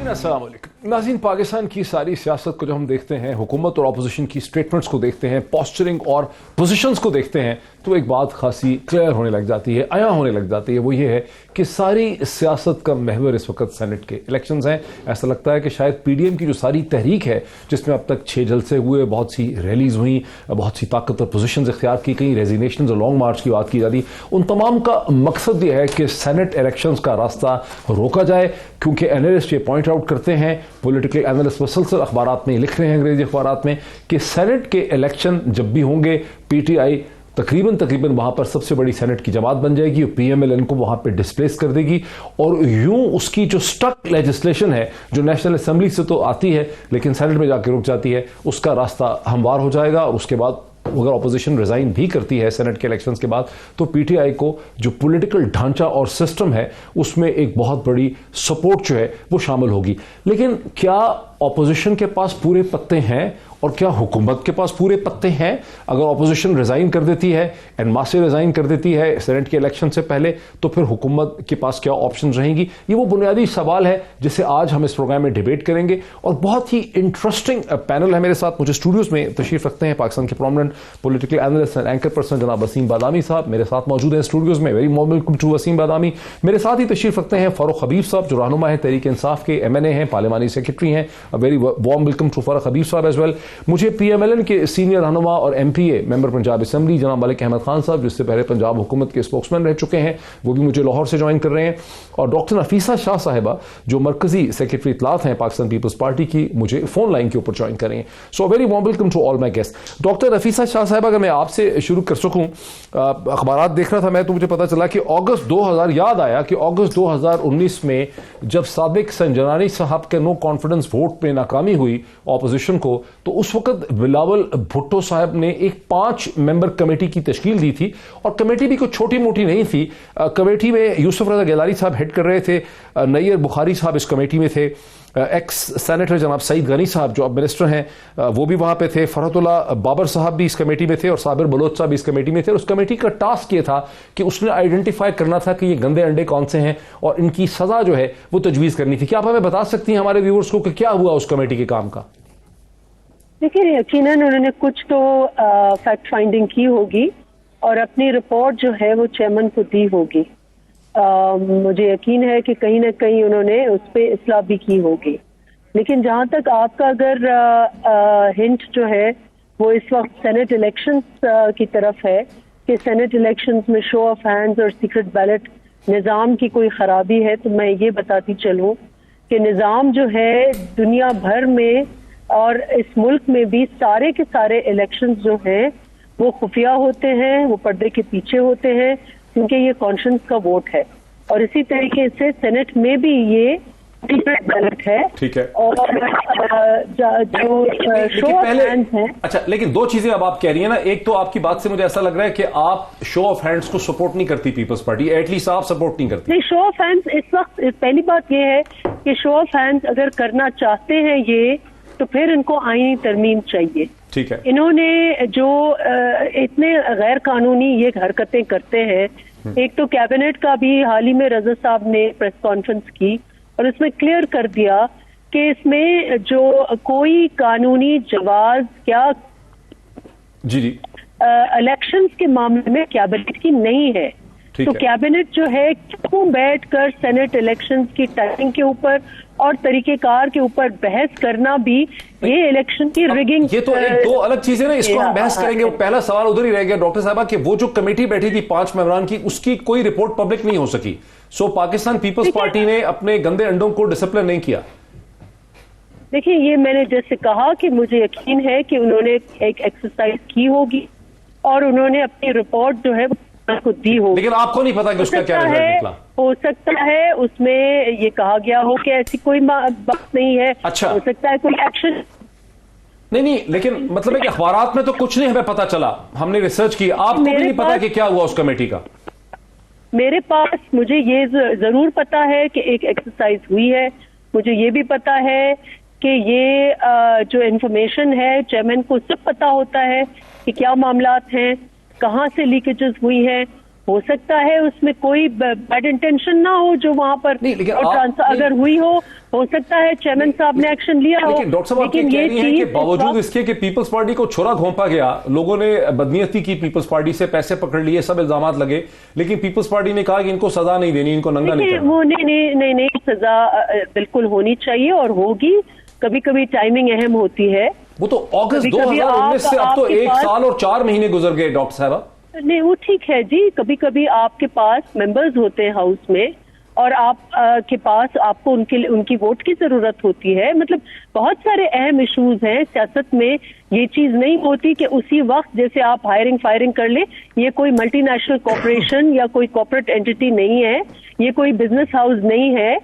अस्सलाम वालेकुम नाज़रीन, पाकिस्तान की सारी सियासत को जब हम देखते हैं, हुकूमत और अपोजिशन की स्टेटमेंट्स को देखते हैं, पोस्चरिंग और पोजीशंस को देखते हैं, तो एक बात खासी क्लियर होने लग जाती है, आया होने लग जाती है। वो ये है कि सारी सियासत का महवर इस वक्त सेनेट के इलेक्शंस हैं। ऐसा लगता है कि शायद पीडीएम की जो सारी तहरीक है, जिसमें अब तक 6 जलसे हुए, बहुत सी रैलीज हुई, बहुत सी ताकतवर पोजीशंस इख्तियार की गई, रेजिग्नेशन और लॉन्ग मार्च की बात की जाती, उन तमाम का मकसद यह है कि सेनेट इलेक्शंस का रास्ता रोका जाए। क्योंकि एनालिस्ट ये पॉइंट आउट करते हैं, पॉलिटिकल एनालिस्ट मुसलसल अखबारात में लिख रहे हैं, अंग्रेजी अखबारात में, कि सेनेट के इलेक्शन जब भी होंगे, पीटीआई तकरीबन वहां पर सबसे बड़ी सेनेट की जमात बन जाएगी और पीएमएलएन को वहां पर डिस्प्लेस कर देगी। और यूं उसकी जो स्टक लेजिस्लेशन है, जो नेशनल असेंबली से तो आती है लेकिन सेनेट में जाकर रुक जाती है, उसका रास्ता हमवार हो जाएगा। और उसके बाद अगर ऑपोजिशन रिजाइन भी करती है सेनेट के इलेक्शंस के बाद, तो पीटीआई को जो पॉलिटिकल ढांचा और सिस्टम है उसमें एक बहुत बड़ी सपोर्ट जो है वो शामिल होगी। लेकिन क्या ऑपोजिशन के पास पूरे पत्ते हैं और क्या हुकूमत के पास पूरे पत्ते हैं? अगर ऑपोजिशन रिजाइन कर देती है, एनमा से रिजाइन कर देती है सेनेट के इलेक्शन से पहले, तो फिर हुकूमत के पास क्या ऑप्शन रहेंगी? ये वो बुनियादी सवाल है जिसे आज हम इस प्रोग्राम में डिबेट करेंगे। और बहुत ही इंटरेस्टिंग पैनल है मेरे साथ। मुझे स्टूडियोज में तशरीफ रखते हैं पाकिस्तान के prominent political analyst and anchor person जनाब वसीम बादामी साहब मेरे साथ मौजूद हैं स्टूडियोज में। Very warm welcome to Waseem Badami. मेरे साथ ही तशरीफ रखते हैं फारूक हबीब साहब, जो रहनुमा है तहरीक इंसाफ के, एमएनए हैं, पार्लिमानी सेक्रेटरी हैं। Very warm welcome to Farooq Habib साहब एज वेल। मुझे पीएमएलएन के सीनियर रहनुमा और एमपीए मेंबर पंजाब असेंबली जनाब मलिक अहमद खान साहब, जिससे पहले पंजाब हुकूमत के स्पोक्समैन रह चुके हैं, वो भी मुझे लाहौर से ज्वाइन कर रहे हैं। और डॉक्टर नफीसा शाह साहिबा, जो मरकजी सेक्रेटरी इत्तलात हैं पाकिस्तान पीपल्स पार्टी की, मुझे फोन लाइन के ऊपर ज्वाइन कर रहे हैं। So very warm welcome to all my guest. Doctor Nafisa Shah साहिबा, अगर मैं आपसे शुरू कर सकूं, अखबारात देख रहा था मैं, तो मुझे पता चला कि अगस्त 2000, याद आया कि अगस्त 2019 में जब साबिक संजनानी साहब के नो कॉन्फिडेंस वोट में नाकामी हुई ऑपोजिशन को, तो उस वक्त बिलावल भुट्टो साहब ने एक 5 मेंबर कमेटी की तश्कील दी थी। और कमेटी भी कोई छोटी मोटी नहीं थी। कमेटी में यूसुफ रजा गिलानी साहब हेड कर रहे थे, नैयर बुखारी साहब इस कमेटी में थे, एक्स सेनेटर जनाब सईद गनी साहब जो अब मिनिस्टर हैं वो भी वहां पे थे, फरहतुल्ला बाबर साहब भी इस कमेटी में थे और साबिर बलोच साहब भी इस कमेटी में थे। और उस कमेटी का टास्क ये था कि उसने आइडेंटिफाई करना था कि ये गंदे अंडे कौन से हैं और इनकी सजा जो है वो तजवीज करनी थी। क्या आप हमें बता सकती हैं हमारे व्यूअर्स को कि क्या हुआ उस कमेटी के काम का? देखिए, यकीनन उन्होंने कुछ तो फैक्ट फाइंडिंग की होगी और अपनी रिपोर्ट जो है वो चेयरमैन को दी होगी। मुझे यकीन है कि कहीं ना कहीं उन्होंने उस पर इस्लाह भी की होगी। लेकिन जहां तक आपका अगर हिंट जो है वो इस वक्त सेनेट इलेक्शंस की तरफ है कि सेनेट इलेक्शंस में शो ऑफ हैंड्स और सीक्रेट बैलेट निज़ाम की कोई खराबी है, तो मैं ये बताती चलूं कि निज़ाम जो है दुनिया भर में और इस मुल्क में भी सारे के सारे इलेक्शंस जो हैं वो खुफिया होते हैं, वो पर्दे के पीछे होते हैं, क्योंकि ये कॉन्शियंस का वोट है। और इसी तरीके से सेनेट में भी ये सीक्रेट बैलेट है। ठीक है। और जो शो ऑफ हैंड्स हैं। अच्छा, लेकिन 2 चीजें अब आप कह रही हैं ना। एक तो आपकी बात से मुझे ऐसा लग रहा है कि आप शो ऑफ हैंड्स को सपोर्ट नहीं करती पीपल्स पार्टी, एटलीस्ट आप सपोर्ट नहीं करती। नहीं, शो ऑफ हैंड्स इस वक्त पहली बात ये है कि शो ऑफ हैंड्स अगर करना चाहते हैं ये, तो फिर इनको आईनी तरमीम चाहिए। ठीक है। इन्होंने जो इतने गैर कानूनी ये हरकतें करते हैं, एक तो कैबिनेट का भी हाल ही में रजा साहब ने प्रेस कॉन्फ्रेंस की और इसमें क्लियर कर दिया कि इसमें जो कोई कानूनी जवाज क्या जी इलेक्शंस के मामले में कैबिनेट की नहीं है। तो कैबिनेट जो है क्यों बैठकर सेनेट इलेक्शंस की टाइमिंग के ऊपर और तरीकेकार के ऊपर बहस करना भी ये इलेक्शन की रिगिंग। ये तो एक 2 अलग चीजें ना, इसको हम बहस करेंगे। वो पहला सवाल उधर ही रह गया डॉक्टर साहबा कि वो जो कमेटी बैठी थी 5 मेंबरान की, उसकी कोई रिपोर्ट पब्लिक नहीं हो सकी। सो पाकिस्तान पीपल्स पार्टी ने अपने गंदे अंडों को डिसिप्लिन नहीं किया। देखिए, ये मैंने जैसे कहा कि मुझे यकीन है कि उन्होंने एक एक्सरसाइज की होगी और उन्होंने अपनी रिपोर्ट जो है को दी होगी। लेकिन आपको नहीं पता कि उसका क्या रिजल्ट निकला? हो सकता है उसमें ये कहा गया हो कि ऐसी कोई बात नहीं है। अच्छा, हो सकता है कोई एक्शन नहीं, लेकिन मतलब है कि अखबारात में तो कुछ नहीं हमें पता चला, हमने रिसर्च की, आपको भी नहीं पता कि क्या हुआ उस कमेटी का? मेरे पास मुझे ये जरूर पता है कि एक एक्सरसाइज हुई है। मुझे ये भी पता है कि ये जो इन्फॉर्मेशन है चेयरमैन को सब पता होता है कि क्या मामलात हैं, कहाँ से लीकेजेस हुई हैं हो सकता है उसमें कोई बैड इंटेंशन ना हो जो वहां पर ट्रांसफर अगर हुई हो सकता है चेयरमैन साहब ने एक्शन लिया हो। लेकिन डॉक्टर साहब आप कह रही हैं कि बावजूद इसके कि पीपल्स पार्टी को छुरा घोंपा गया, लोगों ने बदनीयती की पीपल्स पार्टी से, पैसे पकड़ लिए, सब इल्जाम लगे, लेकिन पीपल्स पार्टी ने कहा कि इनको सजा नहीं देनी, इनको नंगा नहीं करना। वो नहीं सजा बिल्कुल होनी चाहिए और होगी। कभी कभी टाइमिंग अहम होती है। वो तो अगस्त 2019 से अब तो 1 साल और 4 महीने गुजर गए डॉक्टर साहब। नहीं वो ठीक है जी, कभी कभी आपके पास मेंबर्स होते हैं हाउस में और आप के पास आपको उनकी वोट की जरूरत होती है। मतलब बहुत सारे अहम इश्यूज हैं सियासत में। ये चीज नहीं होती कि उसी वक्त जैसे आप हायरिंग फायरिंग कर ले। ये कोई मल्टीनेशनल कॉर्पोरेशन या कोई कॉर्पोरेट एंटिटी नहीं है, ये कोई बिजनेस हाउस नहीं है।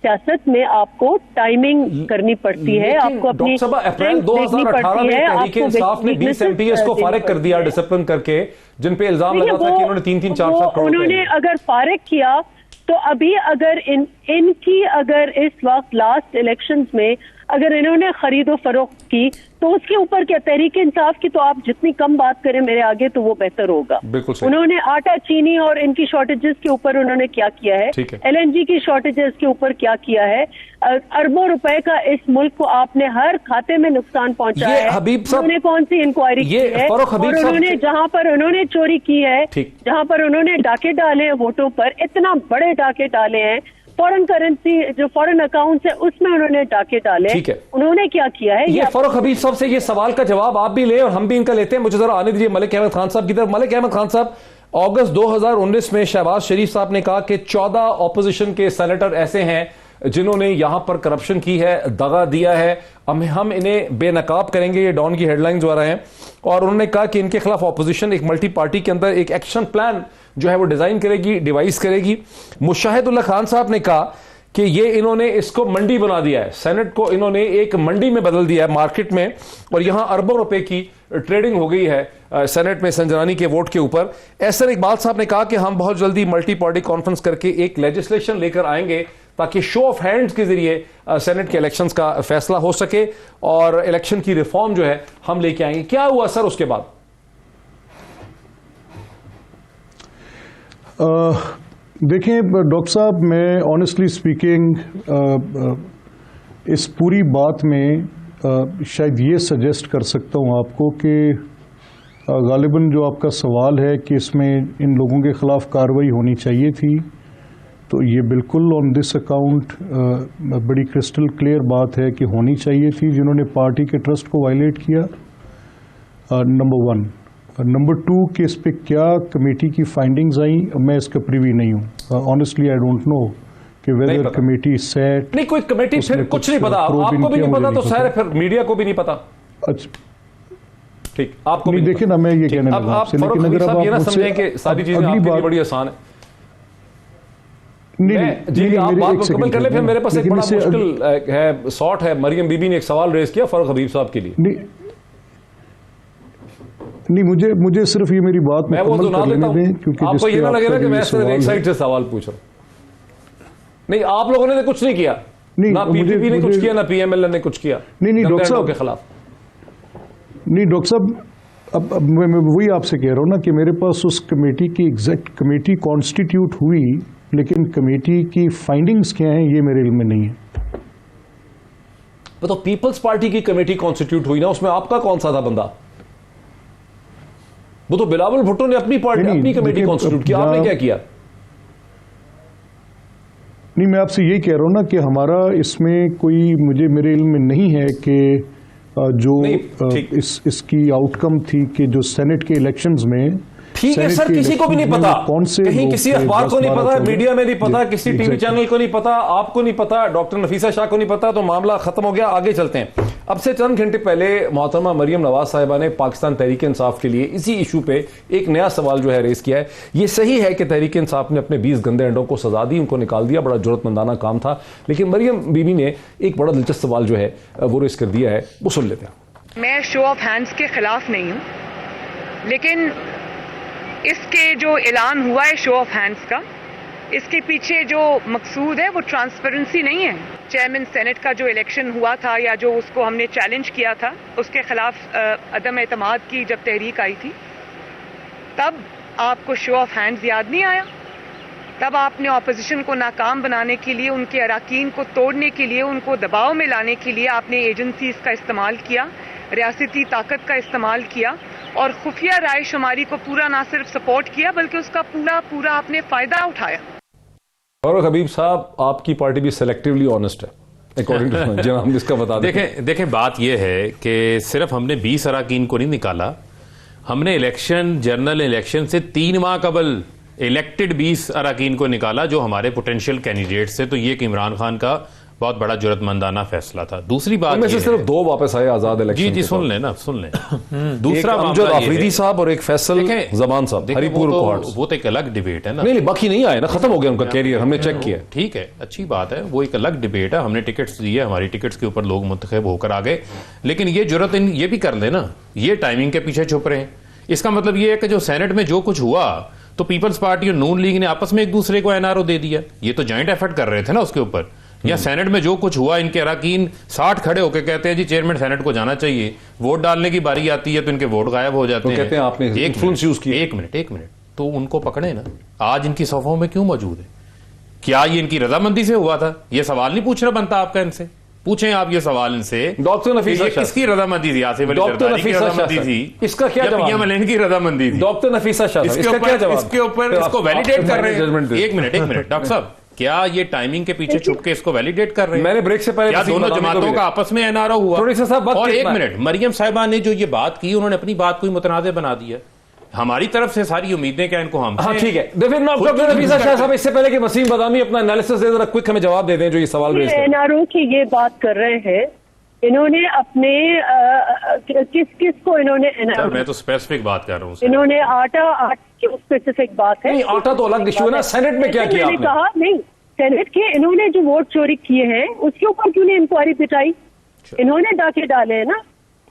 सियासत में आपको टाइमिंग करनी पड़ती है, आपको अपनी अप्रैल 2018 में तहरीके इंसाफ ने 20 MPs को फारिग कर दिया डिसिप्लिन करके, जिन पे इल्जाम लगा था कि उन्होंने 3-3, 4-4 करोड़ उन्होंने अगर फारिग किया तो अभी अगर इनकी अगर इस वक्त लास्ट इलेक्शंस में अगर इन्होंने खरीदो फरोख्त की तो उसके ऊपर क्या तहरीके इंसाफ की तो आप जितनी कम बात करें मेरे आगे तो वो बेहतर होगा। उन्होंने आटा चीनी और इनकी शॉर्टेजेस के ऊपर उन्होंने क्या किया है, LNG की शॉर्टेजेस के ऊपर क्या किया है, अरबों रुपए का इस मुल्क को आपने हर खाते में नुकसान पहुंचाया है। उन्होंने कौन सी इंक्वायरी की है और उन्होंने जहां पर उन्होंने चोरी की है, जहां पर उन्होंने डाके डाले हैं वोटों पर, इतना बड़े डाके डाले हैं, फॉरेन करेंसी जो फॉरेन अकाउंट्स है उसमें उन्होंने डाके डाले। उन्होंने क्या किया है? ये फरूख हबीब साहब से ये सवाल का जवाब आप भी लें और हम भी इनका लेते हैं। मुझे जरा आने दीजिए मलिक अहमद खान साहब की तरफ। मलिक अहमद खान साहब, अगस्त 2019 में शहबाज शरीफ साहब ने कहा कि 14 ऑपोजिशन के सेनेटर ऐसे हैं जिन्होंने यहां पर करप्शन की है, दगा दिया है, हम इन्हें बेनकाब करेंगे। ये डॉन की हेडलाइंस द्वारा हैं और उन्होंने कहा कि इनके खिलाफ ऑपोजिशन एक मल्टी पार्टी के अंदर एक एक्शन प्लान जो है वो डिजाइन करेगी, डिवाइस करेगी। मुशाहिदुल्लाह खान साहब ने कहा कि ये इन्होंने इसको मंडी बना दिया है, सेनेट को इन्होंने एक मंडी में बदल दिया है, मार्केट में, और यहां अरबों रुपए की ट्रेडिंग हो गई है सेनेट में संजनानी के वोट के ऊपर। एहसन इकबाल साहब ने कहा कि हम बहुत जल्दी मल्टी पार्टी कॉन्फ्रेंस करके एक लेजिस्लेशन लेकर आएंगे ताकि शो ऑफ हैंड्स के जरिए सेनेट के इलेक्शंस का फैसला हो सके और इलेक्शन की रिफॉर्म जो है हम लेके आएंगे। क्या हुआ सर उसके बाद? देखिए डॉक्टर साहब, मैं ऑनेस्टली स्पीकिंग इस पूरी बात में शायद ये सजेस्ट कर सकता हूँ आपको कि गालिबन जो आपका सवाल है कि इसमें इन लोगों के खिलाफ कार्रवाई होनी चाहिए थी, तो ये बिल्कुल ऑन दिस अकाउंट बड़ी क्रिस्टल क्लियर बात है कि होनी चाहिए थी जिन्होंने पार्टी के ट्रस्ट को वायलेट किया, नंबर 1। नंबर 2 कि इस पे क्या कमेटी की फाइंडिंग्स आई, मैं इसका प्रीवी नहीं हूँ। ऑनेस्टली आई डोंट नो कि वेदर कमेटी सेट नहीं, कोई कमेटी फिर कुछ नहीं पता, आपको भी नहीं पता तो शायद फिर मीडिया को भी नहीं पता। अच्छा ठीक, आपको नहीं, देखिए ना, मैं ये कहने लगा आपसे, लेकिन अगर आप ये ना समझें कि सारी चीजें आपके लिए बड़ी आसान है। नहीं, आप बात मुकम्मल कर ले, फिर मेरे पास एक बड़ा मुश्किल है सॉर्ट है। मरियम बीबी ने एक सवाल रेज किया फरूख हबीब साहब के लिए। नहीं, मुझे सिर्फ ये मेरी बात मैं वो सुना देता हूं, क्योंकि आपको ये ना लगे ना कि मैं सिर्फ एक साइड से सवाल पूछ रहा हूं। नहीं, आप लोगों ने तो कुछ नहीं किया, ना पीपीपी ने कुछ किया, ना पीएमएल ने कुछ किया। नहीं डॉक्टर साहब के खिलाफ नहीं डॉक्टर साहब, अब मैं वही आपसे कह रहा हूं ना कि मेरे पास उस कमेटी की एग्जैक्ट कमेटी कॉन्स्टिट्यूट हुई, लेकिन कमेटी की फाइंडिंग्स क्या हैं ये मेरे इल्म में नहीं है। तो पीपल्स पार्टी की कमेटी कॉन्स्टिट्यूट हुई ना, उसमें आपका कौन सा था बंदा? वो तो बिलावल भुट्टो ने अपनी पार्टी अपनी कमेटी कॉन्स्टिट्यूट किया, आपने क्या किया? नहीं, मैं आपसे यही कह रहा हूं ना कि हमारा इसमें कोई मेरे इल्म में नहीं है कि जो इसकी आउटकम थी कि जो सेनेट के इलेक्शंस में, ठीक है सर, किसी को भी नहीं पता, कहीं किसी अखबार को नहीं पता, मीडिया में नहीं पता, किसी टीवी चैनल को नहीं पता, आपको नहीं पता, डॉक्टर नफीसा शाह को नहीं पता, तो मामला खत्म हो गया। आगे चलते हैं। अब से चंद घंटे पहले मोहतरमा मरियम नवाज साहिबा ने पाकिस्तान तहरीक इंसाफ के लिए इसी इशू पे एक नया सवाल जो है रेज किया है। ये सही है कि तहरीक इंसाफ ने अपने 20 गंदे अंडों को सजा दी, उनको निकाल दिया, बड़ा जरूरतमंदाना काम था, लेकिन मरियम बीबी ने एक बड़ा दिलचस्प सवाल जो है वो रेज कर दिया है, वो सुन लेते हैं। मैं शो ऑफ हैंड्स के खिलाफ नहीं हूं, लेकिन इसके जो ऐलान हुआ है शो ऑफ हैंड्स का, इसके पीछे जो मकसूद है वो ट्रांसपेरेंसी नहीं है। चेयरमैन सेनेट का जो इलेक्शन हुआ था या जो उसको हमने चैलेंज किया था, उसके खिलाफ अदम एतमाद की जब तहरीक आई थी, तब आपको शो ऑफ हैंड्स याद नहीं आया? तब आपने ऑपोजिशन को नाकाम बनाने के लिए, उनके अराकीन को तोड़ने के लिए, उनको दबाव में लाने के लिए आपने एजेंसीज का इस्तेमाल किया, रियासती ताकत का इस्तेमाल किया और खुफिया राय शुमारी को पूरा ना सिर्फ सपोर्ट किया बल्कि उसका पूरा आपने फायदा उठाया। और हबीब साहब, आपकी पार्टी भी सेलेक्टिवली ऑनेस्ट है अकॉर्डिंग टू जनाब, हम इसका बता दें। देखें बात यह है कि सिर्फ हमने 20 अराकीन को नहीं निकाला, हमने इलेक्शन, जनरल इलेक्शन से 3 माह कबल इलेक्टेड 20 अराकीन को निकाला जो हमारे पोटेंशियल कैंडिडेट्स थे। तो ये कि इमरान खान का बहुत बड़ा जुर्रतमंदाना फैसला था। दूसरी बात उनमें से सिर्फ 2 वापस आए आजाद इलेक्शन। जी सुन लें। दूसरा अमजद आफरीदी साहब और एक फैसल जमान साहब हरीपुर कोहाट्स। वो तो एक अलग डिबेट है ना। नहीं, बाकी नहीं आए ना, खत्म हो गया उनका कैरियर, हमने चेक किया। ठीक है, अच्छी बात है, वो एक अलग डिबेट है। हमने टिकट्स दिए, हमारी टिकट्स के ऊपर लोग मुंतखब होकर आ गए। लेकिन ये जुर्रत ये भी कर लेना, ये टाइमिंग के पीछे छुप रहे हैं। इसका मतलब ये है कि जो सेनेट में जो कुछ हुआ तो पीपल्स पार्टी और नून लीग ने आपस में एक दूसरे को एनआरओ दे दिया। ये तो जॉइंट एफर्ट कर रहे थे ना उसके ऊपर। या सेनेट में जो कुछ हुआ, इनके अराकीन 60 खड़े होकर कहते हैं जी चेयरमैन सेनेट को जाना चाहिए। वोट डालने की बारी आती है तो इनके वोट गायब हो जाते हैं। कहते हैं आपने इन्फ्लुएंस यूज किया। एक मिनट, तो उनको पकड़े ना। आज इनकी सफों में क्यों मौजूद है? क्या ये इनकी रजामंदी से हुआ था? ये सवाल नहीं पूछना बनता आपका इनसे। पूछें आप ये सवाल इनसे, डॉक्टर नफीसा शाह किसकी रजामंदी थी? आसिफ अली जरदारी की रजामंदी थी? इसका क्या जवाब? पीएम मलिन की रजामंदी थी? डॉक्टर नफीसा शाह, इसका क्या जवाब? इसके ऊपर इसको वैलिडेट कर रहे हैं। एक मिनट डॉक्टर साहब, क्या ये टाइमिंग के पीछे छुप के इसको वैलिडेट कर रहे हैं? मैंने ब्रेक से पहले क्या दोनों जमातों का आपस में एनआरओ हुआ? और एक मिनट, मरियम साहिबा ने जो ये बात की, उन्होंने अपनी बात को मुतनाज़ बना दिया। हमारी तरफ से सारी उम्मीदें क्या इनको हम? हाँ ठीक है, डॉक्टर नफीसा शाह साहब, इससे पहले कि वसीम बदामी अपना एनालिसिस दे, जरा क्विक हमें जवाब दे दें जो ये सवाल रेज़ कर। एनआरओ की ये बात कर रहे हैं, इन्होंने अपने किस को इन्होंने सर, मैं तो स्पेसिफिक बात कर रहा हूँ। इन्होंने आटा की स्पेसिफिक बात है। नहीं, आटा तो अलग इशू है ना। सेनेट में क्या किया आपने? कहा नहीं, सेनेट के इन्होंने जो वोट चोरी किए हैं उसके ऊपर क्यों नहीं इंक्वायरी पिटाई? इन्होंने डाके डाले हैं ना,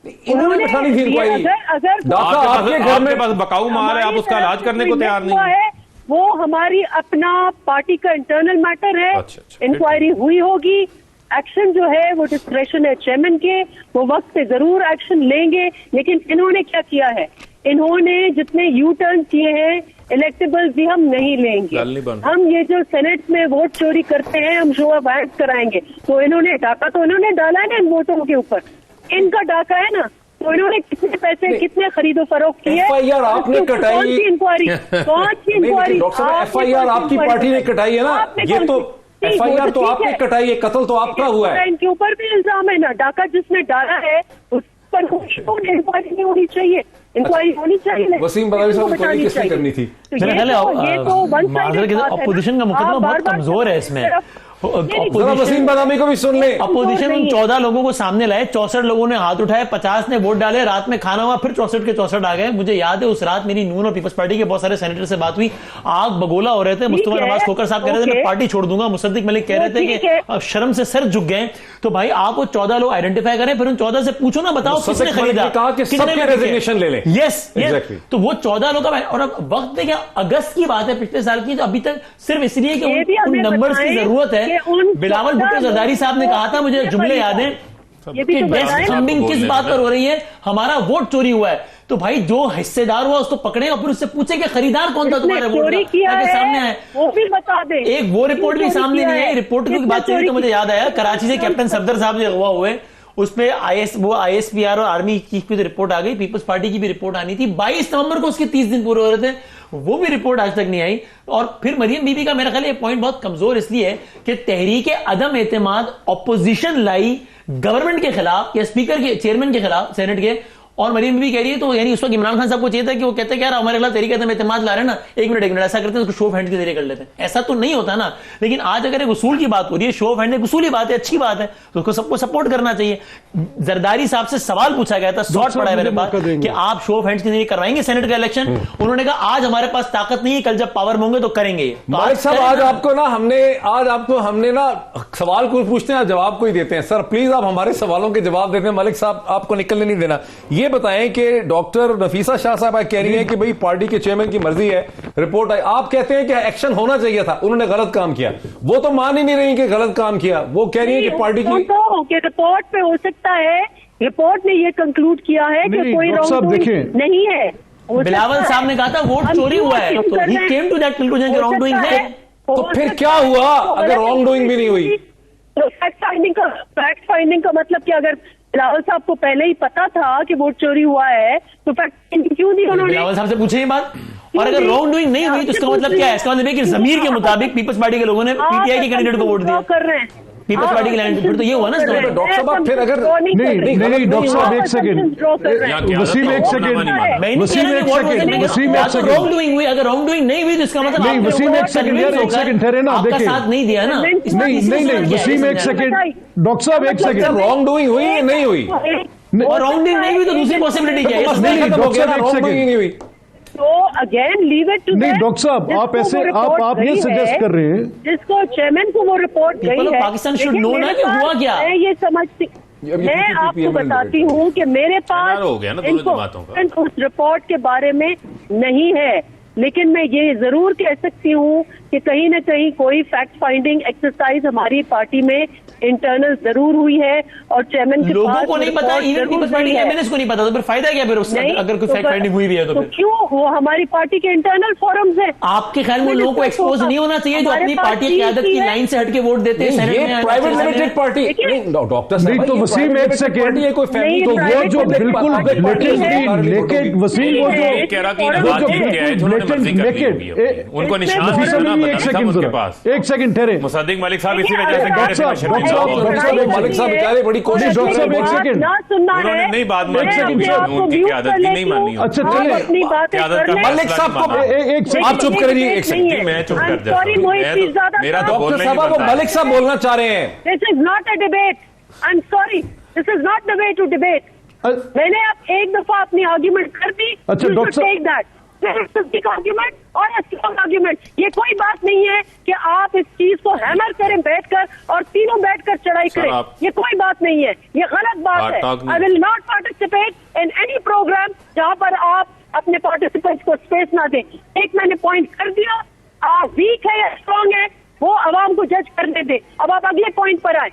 इन्होंने बिठानी थी इंक्वायरी। अगर डाका आपके घर में बस बकाऊ मार है, आप उसका इलाज करने को तैयार नहीं है, वो हमारी अपना पार्टी का इंटरनल मैटर है। इंक्वायरी हुई होगी, एक्शन जो है वो डिस्क्रेशन है चेयरमैन के, वो वक्त पे जरूर एक्शन लेंगे। लेकिन इन्होंने क्या किया है? इन्होंने जितने यू टर्न किए हैं, इलेक्टेबल्स भी हम नहीं लेंगे। हम ये जो सेनेट में वोट चोरी करते हैं, हम शो ऑफ हैंड्स कराएंगे। तो इन्होंने डाका तो इन्होंने डाला है ना इन वोटों के ऊपर, इनका डाका है ना। तो इन्होंने कितने पैसे, कितने खरीदो फरोख्त किए? एफआईआर आपने कटाई, कौन सी इंक्वायरी? डॉक्टर साहब, एफआईआर आपकी पार्टी ने कटाई है ना। ये तो एफआईआर तो आपने कटाई है, कत्ल तो आपका हुआ है। इनके ऊपर भी इल्जाम है ना, डाका जिसने डाला है उस पर इंक्वायरी नहीं होनी चाहिए, इंक्वायरी होनी चाहिए। वसीम बदामी साहब को किसने करनी थी? अपोजिशन का मुकदमा बहुत कमजोर है इसमें। वसीम बदामी को भी सुन ले। अपोजिशन उन 14 लोगों को सामने लाए, 64 लोगों ने हाथ उठाए, 50 ने वोट डाले, रात में खाना हुआ, फिर 64 के 64 आ गए। मुझे याद है उस रात मेरी नून और पीपल्स पार्टी के बहुत सारे सेनेटर से बात हुई, आग बगोला हो रहे थे। मुस्तफा नवाज खोकर साहब कह रहे थे मैं पार्टी छोड़ दूंगा, मुसद्दिक मलिक कह रहे थे कि अब शर्म से सर झुक गए। तो भाई आप वो 14 लोग आइडेंटिफाई करें, फिर उन 14 से पूछो ना, बताओ किसने खरीदा, किसने रेजिग्नेशन ले लें। यस, तो वो 14 लोग का। और अब वक्त देखिए, अगस्त की बात है पिछले साल की, तो अभी तक सिर्फ इसलिए कि उन नंबर्स की जरूरत है। बिलावल भुट्टो जरदारी साहब ने कहा था, मुझे जुमले याद हैं, कि डेस्क थंबिंग किस बात पर हो रही है, हमारा वोट चोरी हुआ है। तो भाई जो हिस्सेदार हुआ उसको पकड़े और फिर उससे पूछे कि खरीदार कौन था तुम्हारे वोट का, सामने आए, वो भी बता दे। एक वो रिपोर्ट भी सामने नहीं है। रिपोर्ट की बात चली तो मुझे याद आया, कराची से कैप्टन सफदर साहब जो अगवा हुए, उसमें ISPR और आर्मी चीफ की रिपोर्ट आ गई, पीपल्स पार्टी की भी रिपोर्ट आनी थी। 22 नवंबर को उसके 30 दिन पूरे हो रहे थे, वो भी रिपोर्ट आज तक नहीं आई। और फिर मरियम बीबी का मेरा ख्याल ये पॉइंट बहुत कमजोर इसलिए है कि तहरीक अदम एतमाद ऑपोजिशन लाई गवर्नमेंट के खिलाफ या स्पीकर के, चेयरमैन के खिलाफ सेनेट के, और मरियम बीबी कह रही है। तो यानी उस वक्त इमरान खान साहब को चाहिए था कि वो कहते हैं यार हमारे खिलाफ तहरीक अदम एतमाद ला रहे हैं ना, एक मिनट ऐसा करते हैं उसको शो ऑफ हैंड के जरिए कर लेते हैं। ऐसा तो नहीं होता ना। लेकिन आज अगर एक उसूल की बात हो रही है, शो ऑफ हैंड एक उसूली बात है, अच्छी बात है, तो उसको सबको सपोर्ट करना चाहिए। जरदारी साहब से सवाल पूछा गया था, शॉर्ट पड़ा है मेरे पास, कि आप शो ऑफ हैंड्स के जरिए करवाएंगे सेनेट का इलेक्शन? उन्होंने कहा आज हमारे पास ताकत नहीं है, कल जब पावर में होंगे तो करेंगे। मालिक साहब, आज आपको हमने ना सवाल को पूछते हैं, जवाब को ही देते हैं। सर प्लीज आप हमारे सवालों के जवाब देते हैं। मालिक साहब आपको निकलने नहीं देना। ये बताएं कि डॉक्टर नफीसा शाह साहब कह रही है कि भाई पार्टी के चेयरमैन की मर्जी है, रिपोर्ट आई, आप कहते हैं कि एक्शन होना चाहिए था, उन्होंने गलत काम किया। वो तो मान ही नहीं रही कि गलत काम किया, वो कह रही है कि पार्टी की रिपोर्ट पे हो सकता है, रिपोर्ट ने ये कंक्लूड किया है कि कोई रॉन्ग नहीं है। बिलावल साहब ने कहा था वोट चोरी हुआ है, तो ही केम टू दैट कंक्लूजन कि रॉन्ग डूइंग है। तो फिर क्या हुआ अगर रॉन्ग डूइंग भी नहीं हुई? तो फैक्ट फाइंडिंग का मतलब कि अगर बिलावल साहब को पहले ही पता था कि वोट चोरी हुआ है तो फैक्ट फाइंडिंग क्यों नहीं उन्होंने? बिलावल साहब से पूछे ये बात। और अगर रॉन्ग डूइंग नहीं हुई तो इसका मतलब क्या है? इसका मतलब है कि जमीर के मुताबिक पीपल्स पार्टी के लोगों ने पीटीआई के कैंडिडेट को वोट दिया कर रहे हैं पीपल्स पार्टी के कैंडिडेट, फिर तो ये हुआ ना। डॉक्टर साहब फिर अगर नहीं डॉक्टर साहब एक सेकंड, वसीम एक सेकंड, वसीम एक सेकंड, वसीम एक सेकंड, रॉन्ग डूइंग हुई, अगर रॉन्ग डूइंग नहीं हुई तो इसका मतलब नहीं वसीम एक सेकंड यार, एक सेकंड ठहरे ना, आपका देखिए साथ नहीं दिया ना। नहीं वसीम एक सेकंड, डॉक्टर साहब एक सेकंड, रॉन्ग डूइंग हुई या नहीं हुई? और रॉन्ग डूइंग नहीं हुई तो दूसरी पॉसिबिलिटी क्या है? नहीं डॉक्टर साहब एक सेकंड नहीं हुई तो अगेन लीव इट टू नहीं डॉक्टर साहब आप ऐसे आप ये सजेस्ट कर रहे हैं जिसको चेयरमैन को वो रिपोर्ट गई है। पाकिस्तान शुड नो ना कि हुआ क्या। मैं ये समझती, मैं आपको बताती हूँ कि मेरे पास हो गया ना दोनों बातों का। उस रिपोर्ट के बारे में नहीं है, लेकिन मैं ये जरूर कह सकती हूँ कि कहीं न कहीं कोई फैक्ट फाइंडिंग एक्सरसाइज हमारी पार्टी में इंटरनल जरूर हुई है और चेयरमैन के लोगों पास को नहीं पता, इवन पीपल्स पार्टी के एमएनएस को नहीं पता, तो फिर फायदा क्या फिर उससे? अगर कोई फैक्ट फाइंडिंग हुई भी है तो फिर क्यों? वो हमारी पार्टी के इंटरनल फोरम्स है। आपके ख्याल में लोगों को एक्सपोज नहीं होना चाहिए जो अपनी पार्टी की क़यादत की लाइन से हटके वोट देते हैं? ये प्राइवेट लिमिटेड पार्टी डॉक्टर साहब नहीं तो वसीम एक सेकंड, ये कोई फैमिली तो वो जो बिल्कुल नेकेड वसीम वो जो कह रहा कि नवाज जी के आए थे उन्होंने मर्जी कर दी होगी, उनको निशान वसीम करना साहब, एक बताना था सेकंड उनके जरा, पास। एक सेकंड ठहरे, मुसद्दिक मलिक साहब इसी वजह से कह रहे थे डॉक्टर साहब, मलिक साहब बेचारे बड़ी कोशिश डॉक्टर साहब एक सेकंड, ना सुनना है, उन्होंने नहीं बात मानी, एक सेकंड, उनकी क़यादत की नहीं मानी। अच्छा चलिए अपनी बातें क़यादत का कर लें। मलिक साहब को एक सेकंड आप चुप करिए एक सेकंड। जी मैं चुप कर जाता सॉरी हूं। मोहित मैं प्लीज ज्यादा मेरा तो डॉक्टर बोलना ही साहब नहीं वो बनता। मलिक साहब बोलना चाह रहे हैं। This is not a debate, I am sorry, this is not the way to debate. मैंने अब एक दफा अपनी आर्ग्यूमेंट कर दी, अच्छा, डॉक्टर साहब- टेक दैट आर्ग्यूमेंट और स्ट्रॉन्ग आर्ग्यूमेंट। ये कोई बात नहीं है कि आप इस चीज को हैमर करें बैठकर और तीनों बैठकर चढ़ाई सर, करें, आप- ये कोई बात नहीं है, ये गलत बात है। talk नहीं। I will not participate in any programme जहां पर आप अपने पार्टिसिपेंट्स को स्पेस ना दें। एक मैंने पॉइंट कर दिया, आप वीक है या स्ट्रॉन्ग है वो आवाम को जज करने दे। अब आप अगले पॉइंट पर आए।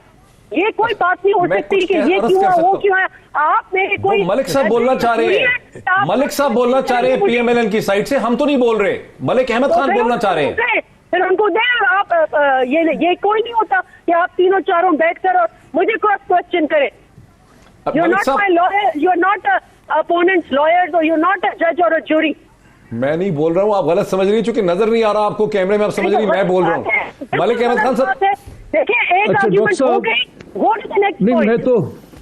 ये कोई बात नहीं हो मैं सकती कुछ कि ये अर्ज क्यों कर है सकता वो हूं। क्यों है। आप मेरे कोई मलिक साहब बोलना चाह रहे हैं, मलिक साहब बोलना चाह रहे हैं पीएमएलएन की साइड से, हम तो नहीं बोल रहे। मलिक अहमद खान बोलना चाह रहे हैं। फिर उनको दे। आप ये कोई नहीं होता कि आप तीनों चारों बैठकर और मुझे क्रॉस क्वेश्चन करें। यू आर मलिक नॉट साहब my lawyer, you are not opponents lawyers और यू आर नॉट अ जज और अ जूरी। मैं नहीं बोल रहा हूं, आप गलत समझ रही हैं, चूंकि नजर नहीं आ रहा आपको कैमरे में, आप समझ रही, मैं बोल रहा हूं। मलिक अहमद खान साहब देखिए एक अच्छा, आर्गुमेंट डॉक्टर हो साहब- गई, गो टू द नेक्स्ट नहीं मैं पॉइंट। तो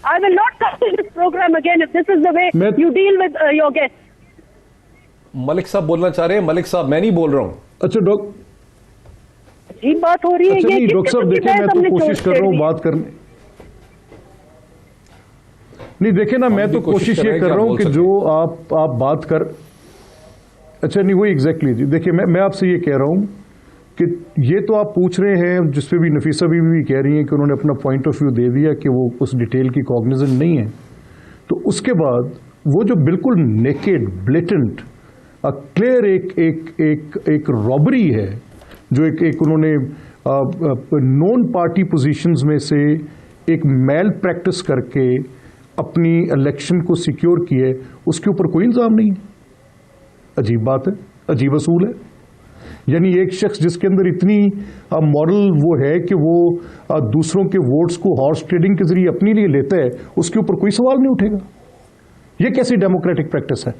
I will not come to this program again if this is the way मैं- you deal with your guests. Malik साहब बोलना चाह रहे हैं। मलिक साहब मैं नहीं बोल रहा हूं। अच्छा डॉक्टर, अजीब बात हो रही है अच्छा ये। नहीं डॉक्टर साहब किस देखिए किस्म मैं की तो हमने कोशिश चोट कर रहा हूँ छेड़ दी? बात करने, नहीं देखिए ना मैं भी तो कोशिश कोशिश कर रहे ये हैं कर कि रहा आप हूँ कि बोल जो आप बात कर, अच्छा नहीं वही एग्जैक्टली जी। देखिए मैं आपसे ये कह रहा हूँ कि ये तो आप पूछ रहे हैं जिसपे भी नफीसा भी कह रही हैं कि उन्होंने अपना पॉइंट ऑफ व्यू दे दिया कि वो उस डिटेल की कॉग्निजेंट नहीं है, तो उसके बाद वो जो बिल्कुल नेकेड ब्लेटेंट क्लियर एक रॉबरी है जो एक उन्होंने नॉन पार्टी पोजीशंस में से एक मैल प्रैक्टिस करके अपनी इलेक्शन को सिक्योर की है, उसके ऊपर कोई इल्जाम नहीं है। अजीब बात है, अजीब असूल है। यानी एक शख्स जिसके अंदर इतनी मॉरल वो है कि वो दूसरों के वोट्स को हॉर्स ट्रेडिंग के जरिए अपने लिए लेता है, उसके ऊपर कोई सवाल नहीं उठेगा। ये कैसी डेमोक्रेटिक प्रैक्टिस है?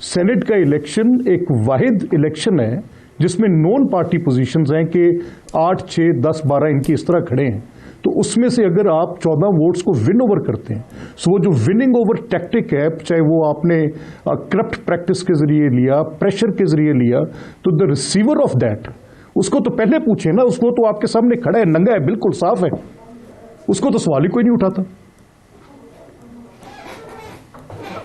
सेनेट का इलेक्शन एक वाहिद इलेक्शन है जिसमें नॉन पार्टी पोजीशंस हैं कि 8, 6, 10, 12 इनकी इस तरह खड़े हैं, तो उसमें से अगर आप 14 वोट्स को विन ओवर करते हैं, सो वो जो विनिंग ओवर टैक्टिक है, चाहे वो आपने करप्ट प्रैक्टिस के जरिए लिया, प्रेशर के जरिए लिया, तो द रिसीवर ऑफ दैट उसको तो पहले पूछे ना, उसको तो आपके सामने खड़ा है, नंगा है, बिल्कुल साफ है, उसको तो सवाल ही कोई नहीं उठाता।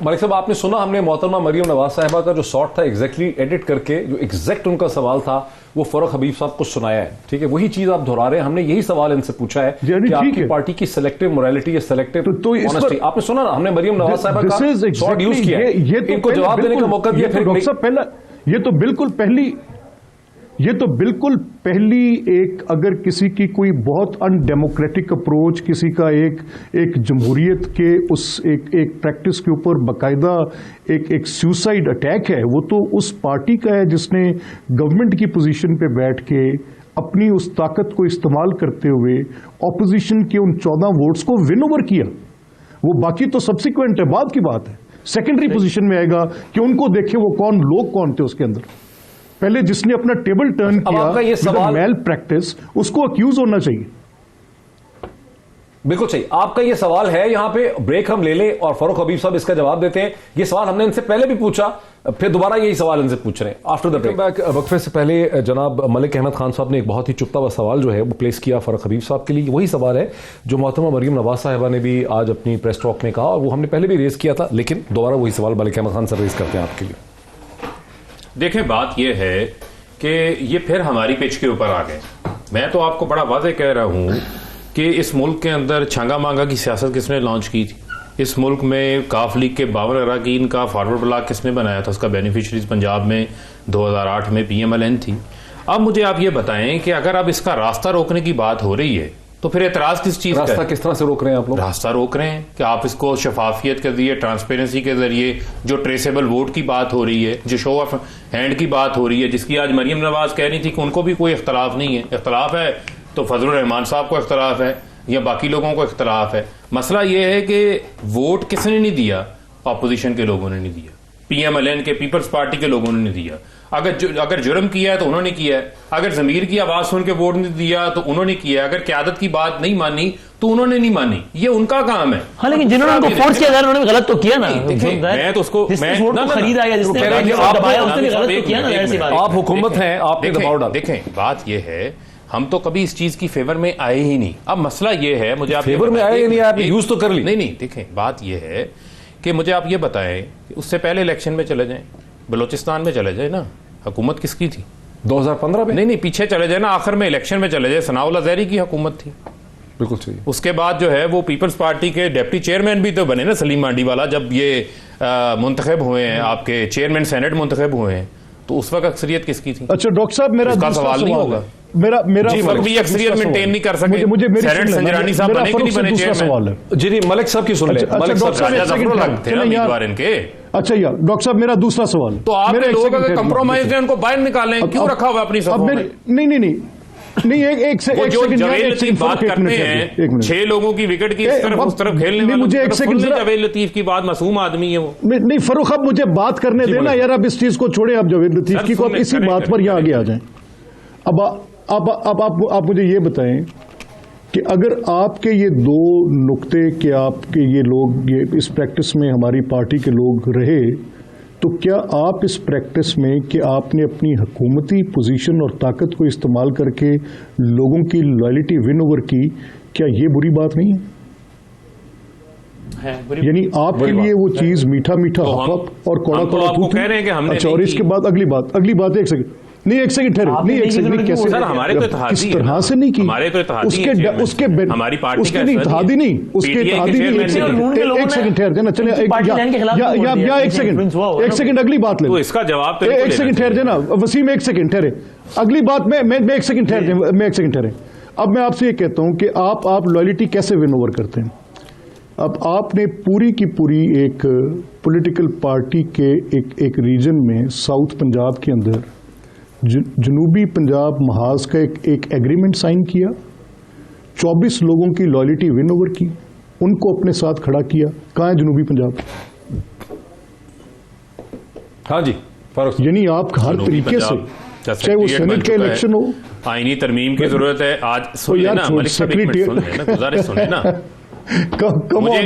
मलिक साहब आपने सुना हमने मोहतरमा मरियम नवाज साहिबा का जो शॉट था एग्जैक्टली एडिट करके, जो एग्जैक्ट उनका सवाल था वो फरूख हबीब साहब को सुनाया है। ठीक है, वही चीज आप दोहरा रहे हैं। हमने यही सवाल इनसे पूछा है कि आपकी पार्टी की सिलेक्टिव मोरालिटी या सिलेक्टिव ऑनेस्टी, आपने सुना ना, हमने मरियम नवाज साहिबा का शॉट यूज किया है, इनको जवाब देने का मौका दिया। फिर पहला ये तो बिल्कुल पहली ये तो बिल्कुल पहली एक, अगर किसी की कोई बहुत अनडेमोक्रेटिक अप्रोच, किसी का एक जमहूरियत के उस एक प्रैक्टिस के ऊपर बाकायदा एक सुसाइड अटैक है, वो तो उस पार्टी का है जिसने गवर्नमेंट की पोजीशन पे बैठ के अपनी उस ताकत को इस्तेमाल करते हुए ऑपोजिशन के उन 14 वोट्स को विन ओवर किया। वो बाकी तो सब्सिक्वेंट है, बाद की बात है, सेकेंडरी पोजीशन में आएगा कि उनको देखे वो कौन लोग कौन थे उसके अंदर। पहले जिसने अपना टेबल टर्न किया मेल प्रैक्टिस, उसको अक्यूज होना चाहिए। बिल्कुल सही, आपका ये सवाल है। यहां पे ब्रेक हम ले लें और फारूक हबीब साहब इसका जवाब देते हैं। ये सवाल हमने इनसे पहले भी पूछा, फिर दोबारा यही सवाल इनसे पूछ रहे हैं आफ्टर द ब्रेक। बैक वक्फे से पहले जनाब मलिक अहमद खान साहब ने एक बहुत ही चुपता हुआ सवाल जो है वो प्लेस किया फारूक हबीब साहब के लिए। वही सवाल है जो मोहतरमा मरियम नवाज साहिबा ने भी आज अपनी प्रेस टॉक में कहा, और वो हमने पहले भी रेज किया था, लेकिन दोबारा वही सवाल मलिक अहमद खान सर रेज करते हैं आपके लिए। देखें, बात यह है कि ये फिर हमारी पिच के ऊपर आ गए। मैं तो आपको बड़ा वाज़ेह कह रहा हूं कि इस मुल्क के अंदर छांगा मांगा की सियासत किसने लॉन्च की थी? इस मुल्क में काफ लीग के 52 अरकान का फॉरवर्ड ब्लॉक किसने बनाया था? उसका बेनिफिशरीज पंजाब में 2008 में PMLN थी। अब मुझे आप ये बताएं कि अगर अब इसका रास्ता रोकने की बात हो रही है तो फिर एतराज किस चीज का? रास्ता किस तरह से रोक रहे हैं आप लोग? रास्ता रोक रहे हैं कि आप इसको शफाफियत के जरिए, ट्रांसपेरेंसी के जरिए, जो ट्रेसेबल वोट की बात हो रही है, जो शो ऑफ हैंड की बात हो रही है, जिसकी आज मरियम नवाज कह रही थी कि उनको भी कोई इख्तलाफ नहीं है। इख्तलाफ है तो फजलुर रहमान साहब को इख्तलाफ है या बाकी लोगों को इख्तलाफ है। मसला यह है कि वोट किसने नहीं दिया? ऑपोजिशन के लोगों ने नहीं दिया, PMLN के, पीपल्स पार्टी के लोगों ने नहीं दिया। अगर जुर्म किया है तो उन्होंने किया है, अगर जमीर की आवाज सुन के वोट नहीं दिया तो उन्होंने किया है, अगर क़यादत की बात नहीं मानी तो उन्होंने नहीं मानी। ये उनका काम है। हाँ, लेकिन जिन्होंने उनको फोर्स किया उन्होंने गलत तो किया ना। मैं तो उसको खरीदा गया, जिसने दबाया उसने गलत तो किया ना। आप हुकूमत हैं, आपने दबाव डाला। देखें, बात यह है हम तो कभी इस चीज की फेवर में आए ही नहीं। अब मसला यह है, मुझे आप फेवर में आए ही नहीं, आपने यूज तो कर ली। नहीं, देखें, बात यह है कि मुझे आप ये बताएं कि उससे पहले इलेक्शन में चले जाएं, बलोचिस्तान में चले जाए ना, हुकूमत किसकी थी? 2015 में? नहीं, पीछे चले जाए ना, आखिर में इलेक्शन में चले जाए, सनाउल्लाह ज़हरी की हुकूमत थी। बिल्कुल सही। उसके बाद जो है वो पीपल्स पार्टी के डिप्टी चेयरमैन भी तो बने ना, सलीम मांडीवाला, जब ये मुंतखब हुए हैं, आपके चेयरमैन सेनेट मुंतखब हुए हैं, तो उस वक्त अक्सरियत किसकी थी? अच्छा डॉक्टर साहब, मेरा सवाल नहीं होगा। मेरा भी अक्सरियत मेंटेन नहीं कर सके। मुझे सेनेट संजरानी साहब बने कि नहीं बने चेयरमैन? जी नहीं, मलिक साहब की सुन ले। मलिक साहब लगते ना उम्मीदवार इनके। अच्छा यार डॉक्टर साहब, मेरा दूसरा सवाल, तो आप लोग अगर कंप्रोमाइज हैं उनको बाहर निकालें, क्यों रखा हुआ अपनी सभा में? नहीं, एक सेकंड जवेद लतीफ बात करते हैं, 6 लोगों की विकेट की इस तरफ उस तरफ खेलने वाले, मुझे एक सेकंड, जवेद लतीफ की बात, मासूम आदमी है वो। नहीं फरूख, अब मुझे बात करने देना यार, अब इस चीज को छोड़े, अब जवेद लतीफ की को, अब इसी बात पर यहाँ आगे आ जाए। अब आप मुझे ये बताएं कि अगर आपके ये 2 नुक्ते कि आपके ये लोग ये इस प्रैक्टिस में हमारी पार्टी के लोग रहे, तो क्या आप इस प्रैक्टिस में कि आपने अपनी हुकूमती पोजीशन और ताकत को इस्तेमाल करके लोगों की लॉयल्टी विन ओवर की, क्या ये बुरी बात नहीं है? यानी आपके लिए वो चीज मीठा मीठा हक और कौड़ा कौड़ा आपको कह रहे हैं कि हमने। अच्छा, और इसके बाद अगली बात एक सेकंड, नहीं एक सेकंड ठहरे, नहीं एक सेकंड, कैसे सर हमारे तो इत्तेहादी किस तरह से नहीं की? हमारे तो इत्तेहादी उसके हमारी पार्टी उसके नहीं इत्तेहादी नहीं, उसके इत्तेहादी नहीं। एक सेकंड ठहर जाना, चलिए एक सेकंड अगली बात ले, तो इसका जवाब तो एक सेकंड ठहर जाना वसीम, एक सेकंड ठहरे, अगली बात मैं एक सेकंड ठहरे। अब मैं आपसे ये कहता हूं कि आप लॉयल्टी कैसे विन ओवर करते हैं? अब आपने पूरी की पूरी एक पॉलिटिकल पार्टी के एक रीजन में, साउथ पंजाब के अंदर, जनूबी पंजाब महाज का एक एग्रीमेंट साइन किया, 24 लोगों की लॉयल्टी विन ओवर की, उनको अपने साथ खड़ा किया। कहाँ है जनूबी पंजाब? हाँ जी फारूक, यानी आप हर तरीके से, चाहे वो सेनेट का इलेक्शन हो, आईनी तरमीम की जरूरत है। आज सुन लेना, गुजारिश सुन लेना।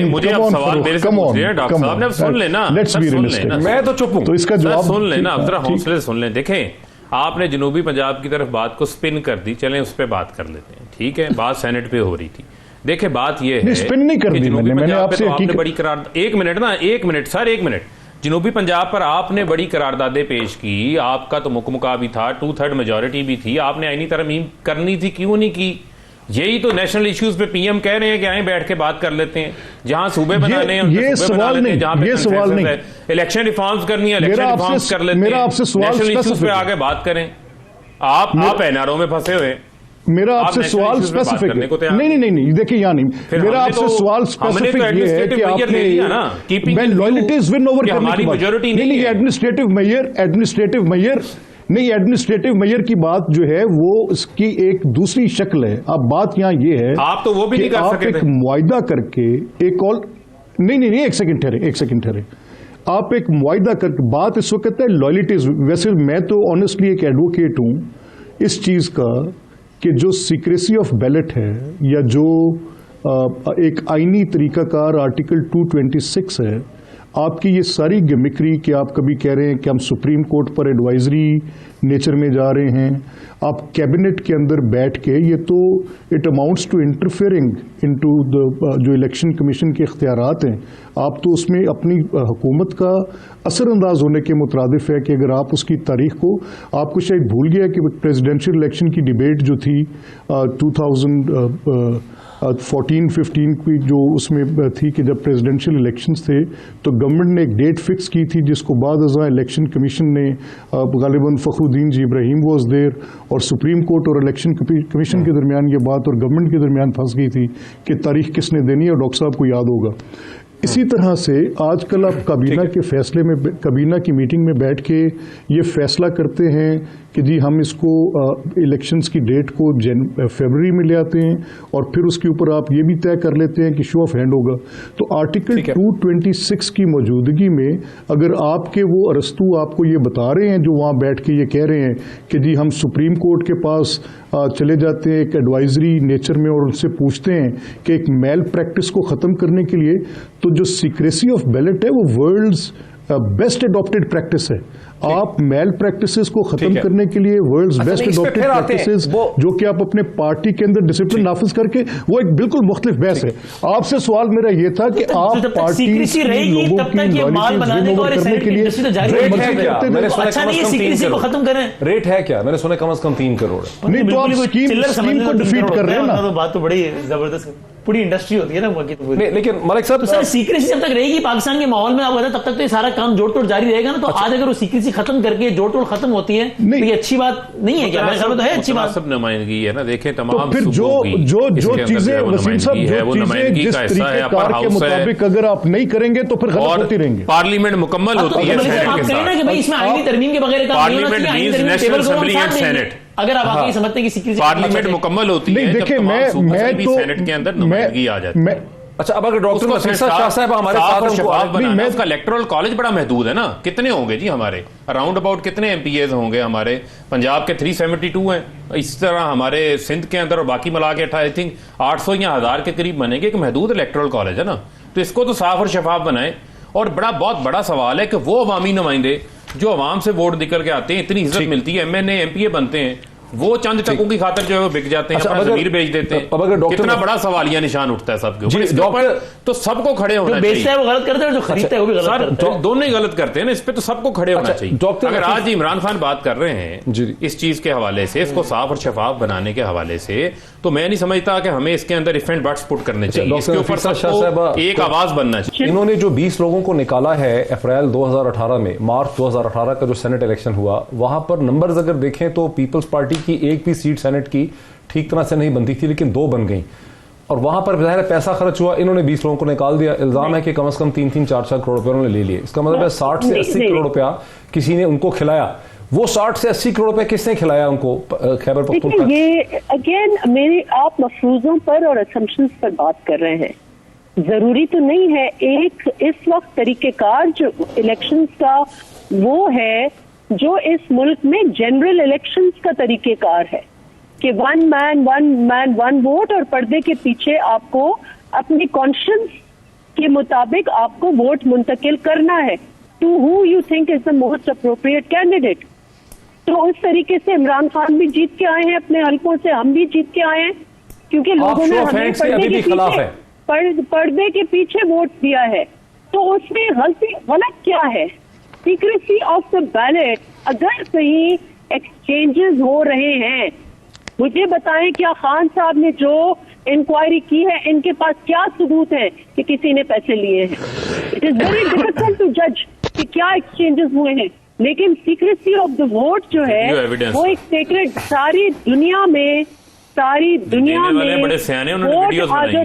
मुझे अब सवाल मेरे से पूछ रहे हैं डॉक्टर साहब ने, सुन लेना। मैं तो चुप हूं, तो इसका जवाब सुन लेना, अब जरा हौसले से सुन लें। देखें, आपने जनूबी पंजाब की तरफ बात को स्पिन कर दी, चलें उस पर बात कर लेते हैं, ठीक है? बात सेनेट पे हो रही थी। देखें, बात यह है, स्पिन नहीं कर दी मैंने आपसे, तो आपने बड़ी करार, एक मिनट, जनूबी पंजाब पर आपने बड़ी करारदादे पेश की, आपका तो मुकमुका भी था, 2/3 मेजोरिटी भी थी, आपने आईनी तरमीम करनी थी, क्यों नहीं की? यही तो नेशनल इश्यूज पे पीएम कह रहे हैं कि आए बैठ के बात कर लेते हैं, जहां सूबे बनाने हैं ये सवाल नहीं, ये सवाल नहीं, इलेक्शन रिफॉर्म्स करनी है, इलेक्शन रिफॉर्म्स कर लेते हैं, मेरा आपसे सवाल नेशनल इश्यूज पे आगे बात करें। आप एनआरओ में फंसे हुए, मेरा आपसे सवाल स्पेसिफिक है। नहीं, देखिए यहाँ नहीं, मेरा आपसे सवाल स्पेसिफिक ये है कि आपने मैं लॉयल्टीज विन ओवर करने की बात नहीं, एडमिनिस्ट्रेटिव मेयर की बात जो है वो इसकी एक दूसरी शक्ल है। अब बात यहाँ ये है आप तो वो भी नहीं कर सके थे। मुआयदा करके एक और नहीं, एक सेकंड ठहरे। आप एक मुआयदा करके बात इस वक्त है लॉयल्टीज। वैसे मैं तो ऑनेस्टली एक एडवोकेट हूं इस चीज का कि जो सीक्रेसी ऑफ बैलेट है या जो एक आईनी तरीकाकार आर्टिकल 226 है, आपकी ये सारी गिमिक्री कि आप कभी कह रहे हैं कि हम सुप्रीम कोर्ट पर एडवाइजरी नेचर में जा रहे हैं, आप कैबिनेट के अंदर बैठ के, ये तो it amounts to interfering into the जो इलेक्शन कमीशन के इख्तियारात हैं। आप तो उसमें अपनी हुकूमत का असरअंदाज होने के मुतरादिफ है कि अगर आप उसकी तारीख को, आपको शायद भूल गया कि प्रेसिडेंशियल इलेक्शन की डिबेट जो थी 2014-15 की जो उसमें थी कि जब प्रेसिडेंशियल इलेक्शंस थे तो गवर्नमेंट ने एक डेट फिक्स की थी जिसको बाद अज़ा इलेक्शन कमीशन ने गालिबन फखरुद्दीन जी इब्राहिम वाज देयर और सुप्रीम कोर्ट और इलेक्शन कमीशन के दरमियान ये बात और गवर्नमेंट के दरमियान फंस गई थी कि तारीख किसने देनी है, और डॉक्टर साहब को याद होगा। इसी तरह से आजकल आप काबीना के फैसले में, काबीना की मीटिंग में बैठ के ये फैसला करते हैं कि जी हम इसको इलेक्शंस की डेट को फरवरी में ले आते हैं और फिर उसके ऊपर आप ये भी तय कर लेते हैं कि शो ऑफ हैंड होगा। तो आर्टिकल 226 की मौजूदगी में अगर आपके वो अरस्तू आपको ये बता रहे हैं जो वहाँ बैठ के ये कह रहे हैं कि जी हम सुप्रीम कोर्ट के पास चले जाते हैं एक एडवाइजरी नेचर में और उनसे पूछते हैं कि एक मेल प्रैक्टिस को ख़त्म करने के लिए, तो जो सीक्रेसी ऑफ बैलेट है वो वर्ल्ड्स बेस्ट एडॉप्टेड प्रैक्टिस है। आप मेल प्रैक्टिसेस को खत्म करने के लिए वर्ल्ड्स बेस्ट एडॉप्टेड प्रैक्टिसेस जो कि आप अपने पार्टी के अंदर डिसिप्लिन नाफिज करके, वो एक बिल्कुल मुख्तलिफ बहस है। आपसे सवाल मेरा ये था कि आप पार्टी लोगों की करने के लिए खत्म करें, रेट है क्या? मैंने सुना कम से कम 3 करोड़। नहीं तो आप स्कीम को डिफीट कर रहे हैं ना। बात तो बड़ी जबरदस्त, पूरी इंडस्ट्री होती है ना। लेकिन मलिक साहब, सर सीक्रेसी जब तक रहेगी पाकिस्तान के माहौल में, आप तब तक तो ये सारा काम जोड़ तोड़ जारी रहेगा ना। तो आज अगर वो सीक्रेसी खत्म करके जोड़ तोड़ खत्म होती है तो ये अच्छी बात नहीं है क्या? मेरे ख्याल में तो है अच्छी बात। सब नुमाइंदगी है ना, देखें तमाम फिर जो चीजें वसीम साहब, जो चीजें जिस तरीके कार के मुताबिक अगर आप नहीं करेंगे तो फिर गलत होती रहेंगी। पार्लियामेंट मुकम्मल होती है इसमें आईनी तरमीम के बगैर अगर आप आगे समझते हैं कि सीक्रेसी पार्लियामेंट मुकम्मल होती है, देखिए मैं तो सेनेट के अंदर नुमाइंदगी आ जाती है। अच्छा, अब अगर डॉक्टर शाह साहब हमारे साथ, उसका इलेक्टोरल कॉलेज बड़ा महदूद है ना। कितने होंगे जी हमारे अराउंड अबाउट, कितने एमपीएज होंगे हमारे? पंजाब के 372 हैं, इस तरह हमारे सिंध के अंदर और बाकी मिला के आई थिंक 800 या 1000 के करीब बनेंगे। एक महदूद इलेक्टोरल कॉलेज है ना, तो इसको तो साफ और शफाफ बनाए। और बहुत बड़ा सवाल है कि वो अवामी नुमाइंदे जो अवाम से वोट निकल के आते हैं, इतनी इज्जत मिलती है, एमएनए एमपीए बनते हैं, वो चंद टकों की खातिर जो है वो बिक जाते हैं, अपना जमीर बेच देते हैं। अब अगर कितना बड़ा सवालिया निशान उठता है सबके ऊपर। तो सबको खड़े होना चाहिए। बेचता है वो गलत करता है, जो खरीदता है वो भी गलत करता है। दोनों ही गलत करते हैं ना, इस पे तो सबको खड़े होना चाहिए। अगर आज इमरान खान बात कर रहे हैं इस चीज के हवाले से, इसको साफ और शफाफ बनाने के हवाले से, तो मैं नहीं समझता कि हमें इसके अंदर इफ एंड बट्स पुट करने चाहिए। इसके ऊपर सबको एक आवाज बनना चाहिए। इन्होंने जो 20 लोगों को निकाला है अप्रैल 2018 में, मार्च 2018 का जो सेनेट इलेक्शन हुआ, वहां पर नंबर्स अगर देखें तो पीपल्स पार्टी की एक भी सीट सेनेट की ठीक तरह से नहीं बनती थी, लेकिन 2 बन गई। और वहां पर ज़ाहिर पैसा खर्च हुआ, इन्होंने 20 लोगों को निकाल दिया। इल्जाम है कि कम से कम 3-3, 4-4 करोड़ रुपए उन्होंने ले लिए। इसका मतलब है 60 से 80 करोड़ रुपया किसी ने उनको खिलाया। वो 60 से 80 करोड़ रुपए किसने खिलाया उनको? खैबर पख्तूनख्वा। ये अगेन मेरी आप मफरूजों पर और असम्पशंस पर बात कर रहे हैं। जरूरी तो नहीं है एक इस वक्त तरीकेकार जो इलेक्शंस का वो है जो इस मुल्क में जनरल इलेक्शंस का तरीकेकार है कि वन मैन वन वोट, और पर्दे के पीछे आपको अपनी कॉन्शियंस के मुताबिक आपको वोट मुंतकिल करना है to who you think is the most appropriate candidate. तो उस तरीके से इमरान खान भी जीत के आए हैं अपने हलकों से, हम भी जीत के आए हैं, क्योंकि लोगों ने हमें पर्दे के पीछे वोट दिया है। तो उसमें गलत क्या है? सीक्रेसी ऑफ द बैलेट, अगर कहीं एक्सचेंजेस हो रहे हैं, मुझे बताएं क्या खान साहब ने जो इंक्वायरी की है इनके पास क्या सबूत है कि किसी ने पैसे लिए हैं? It is very difficult to जज कि क्या एक्सचेंजेस हुए हैं। लेकिन सीक्रेसी ऑफ द वोट जो Give है evidence. वो एक सेक्रेट सारी दुनिया में देने वाले बड़े सियाने, उन्होंने वीडियोस बनाई हैं।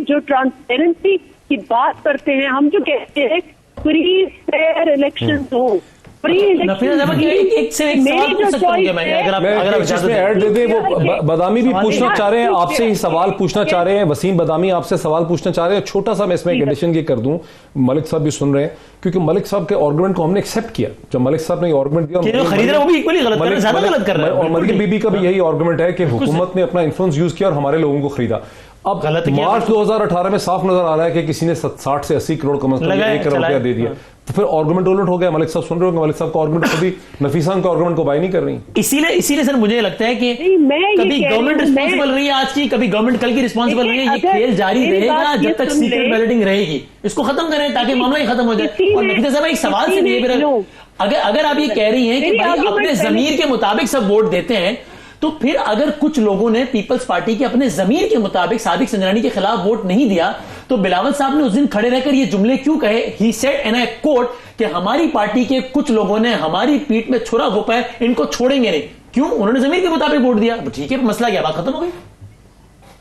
जो ट्रांसपेरेंसी की बात करते हैं, हम जो कहते हैं फ्री फेयर इलेक्शन हो, फ्री नफीसा साहब, एक से एक सवाल पूछ सकता हूं क्या मैं, अगर आप इजाजत इसमें ऐड दे दें, वो बदामी भी पूछना चाह रहे हैं आपसे ही सवाल पूछना चाह रहे हैं, वसीम बदामी आपसे सवाल पूछना चाह रहे हैं। छोटा सा मैं इसमें एक एडिशन ये कर दूं, मलिक साहब भी सुन रहे हैं, क्योंकि मलिक साहब के आर्गुमेंट को हमने एक्सेप्ट किया। जब मलिक साहब ने आर्गुमेंट दिया, जो खरीद रहे हैं वो भी इक्वली गलत कर रहे हैं, ज्यादा गलत कर रहे हैं। और मरियम बीबी का भी यही आर्गुमेंट है कि हुकूमत ने अपना इन्फ्लुएंस यूज किया और हमारे लोगों को खरीदा। अब गलत किया। मार्च 2018 में साफ नजर आ रहा है कि किसी ने 60 से 80 करोड़ कम से कम 1 करोड़ रुपया दे दिया, तो फिर आर्गुमेंट उलट हो गया। मलिक साहब सुन रहे होंगे, मलिक साहब का आर्गुमेंट कभी नफीसा का आर्गुमेंट को बाय नहीं कर रही। इसीलिए सर मुझे लगता है कि कभी गवर्नमेंट रिस्पॉन्सिबल रही है आज की, कभी गवर्नमेंट कल की रिस्पॉन्सिबल रही है। ये खेल जारी रहेगा जब तक सीक्रेट बैलेटिंग रहेगी। इसको खत्म करें ताकि मामला ही खत्म हो जाए। और नफीसा साहब एक सवाल से नहीं, अगर आप ये कह रही हैं कि भाई अपने जमीर के मुताबिक सब वोट देते हैं, तो फिर अगर कुछ लोगों ने पीपल्स पार्टी के अपने जमीर के मुताबिक सादिक संजरानी के खिलाफ वोट नहीं दिया, तो बिलावल साहब ने उस दिन खड़े रहकर ये जुमले क्यों कहे? He said and I quote कि हमारी पार्टी के कुछ लोगों ने हमारी पीठ में छुरा घोंपा है, इनको छोड़ेंगे नहीं। क्यों? उन्होंने जमीर के मुताबिक वोट दिया, तो ठीक है, मसला क्या, बात खत्म हो गई।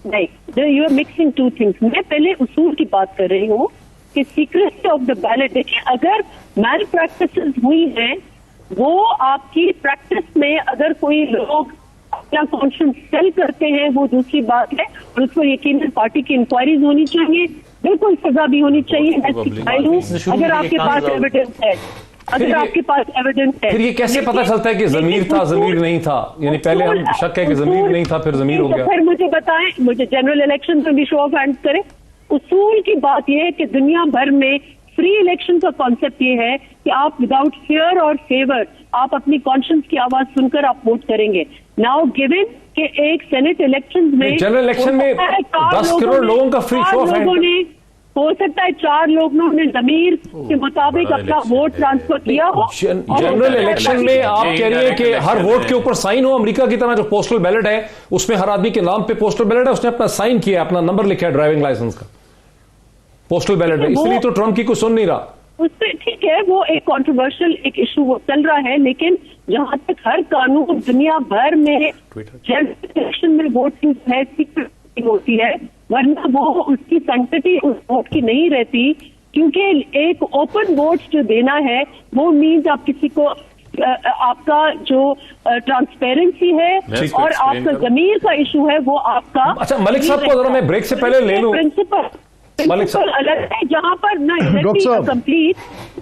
नहीं, you are mixing two things. मैं पहले उसूल की बात कर रही हूँ कि सीक्रेसी ऑफ द बैलेट, देखिए अगर मैल प्रैक्टिसेस हुई हैं, वो आपकी प्रैक्टिस में अगर कोई लोग अपना कॉन्शियस सेल करते हैं वो दूसरी बात है, और उस पर यकीनन पार्टी की इंक्वायरीज होनी चाहिए, बिल्कुल सजा भी होनी चाहिए। अगर आपके पास एविडेंस है, अगर आपके पास एविडेंस है, फिर ये कैसे पता चलता है कि जमीर था जमीर नहीं था? यानी पहले हम शक है कि जमीर नहीं था, फिर जमीर हो गया। फिर मुझे बताएं, मुझे जनरल इलेक्शन में भी शो ऑफ हैंड्स करें। उसूल की बात यह है कि दुनिया भर में फ्री इलेक्शन का कॉन्सेप्ट ये है कि आप विदाउट फेयर और फेवर आप अपनी कॉन्शियंस की आवाज सुनकर आप वोट करेंगे। नाउ गिवन कि एक सेनेट इलेक्शन में, जनरल इलेक्शन में 10 करोड़ लोगों का फ्री शो ऑफ हैंड, हो सकता है 4 लोगों ने जमीर के मुताबिक अपना वोट ट्रांसफर किया हो। जनरल इलेक्शन में आप कह रही है कि हर वोट के ऊपर साइन हो, अमेरिका की तरह जो पोस्टल बैलेट है उसमें हर आदमी के नाम पे पोस्टल बैलेट है, उसने अपना साइन किया, अपना नंबर लिखा है ड्राइविंग लाइसेंस का पोस्टल बैलेट में, इसलिए तो ट्रंप की कुछ सुन नहीं रहा। उससे ठीक है, वो एक कंट्रोवर्शियल एक इशू वो चल रहा है, लेकिन जहां तक हर कानून दुनिया भर में जनरल इलेक्शन में वोट की है सीक्रेट होती है, वरना वो उसकी सैंक्टिटी उस वोट की नहीं रहती, क्योंकि एक ओपन वोट जो देना है वो मीन्स आप किसी को आपका जो ट्रांसपेरेंसी है और आपका जमीर का इशू है वो आपका। अच्छा मलिक साहब को जरा मैं ब्रेक से पहले ले लूं। प्रिंसिपल अलग है, जहां पर ना कंप्लीट,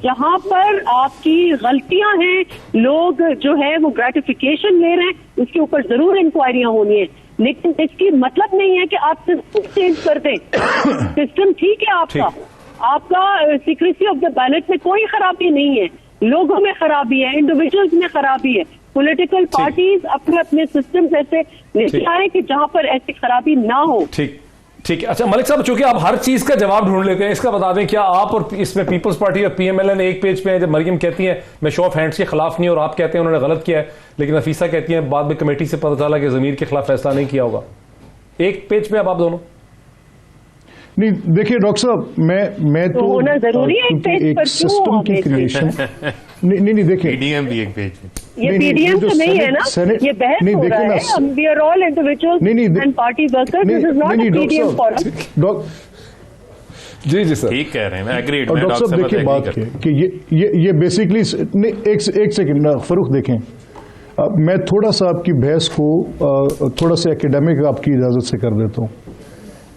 जहां पर आपकी गलतियां हैं, लोग जो है वो ग्रेटिफिकेशन ले रहे हैं, उसके ऊपर जरूर इंक्वायरियां होनी है, लेकिन इसकी मतलब नहीं है कि आप सिस्टम चेंज कर दें। सिस्टम ठीक है आपका सीक्रेसी ऑफ द बैलेट में कोई खराबी नहीं है, लोगों में खराबी है, इंडिविजुअल्स में खराबी है। पॉलिटिकल पार्टीज अपने अपने सिस्टम ऐसे लेके आए कि जहां पर ऐसी खराबी ना हो। ठीक है। अच्छा मलिक साहब, चूंकि आप हर चीज का जवाब ढूंढ लेते हैं, इसका बता दें, क्या आप और इसमें पीपल्स पार्टी और पीएमएलएन एक पेज पे है? जब मरियम कहती है मैं शो ऑफ हैंड्स के खिलाफ नहीं और आप कहते हैं उन्होंने गलत किया है, लेकिन नफीसा कहती है बाद में कमेटी से पता चला कि जमीर के खिलाफ फैसला नहीं किया होगा। एक पेज पे आप दोनों नहीं, देखिए डॉक्टर साहब, मैं तो होना जरूरी है एक सिस्टम की क्रिएशन नहीं देखिए, पीडीएम भी एक पेज ये पीडीएम तो नहीं है ना, ये बहस हो रहा है। We are all individuals and party workers, this is not a PDM forum. जी सर, ठीक कह रहे हैं, मैं एग्रीड। डॉक्टर साहब देखिए बात कि ये बेसिकली एक सेकंड फरूख देखें, मैं थोड़ा सा आपकी बहस को थोड़ा सा एकेडमिक आपकी इजाजत से कर देता हूँ।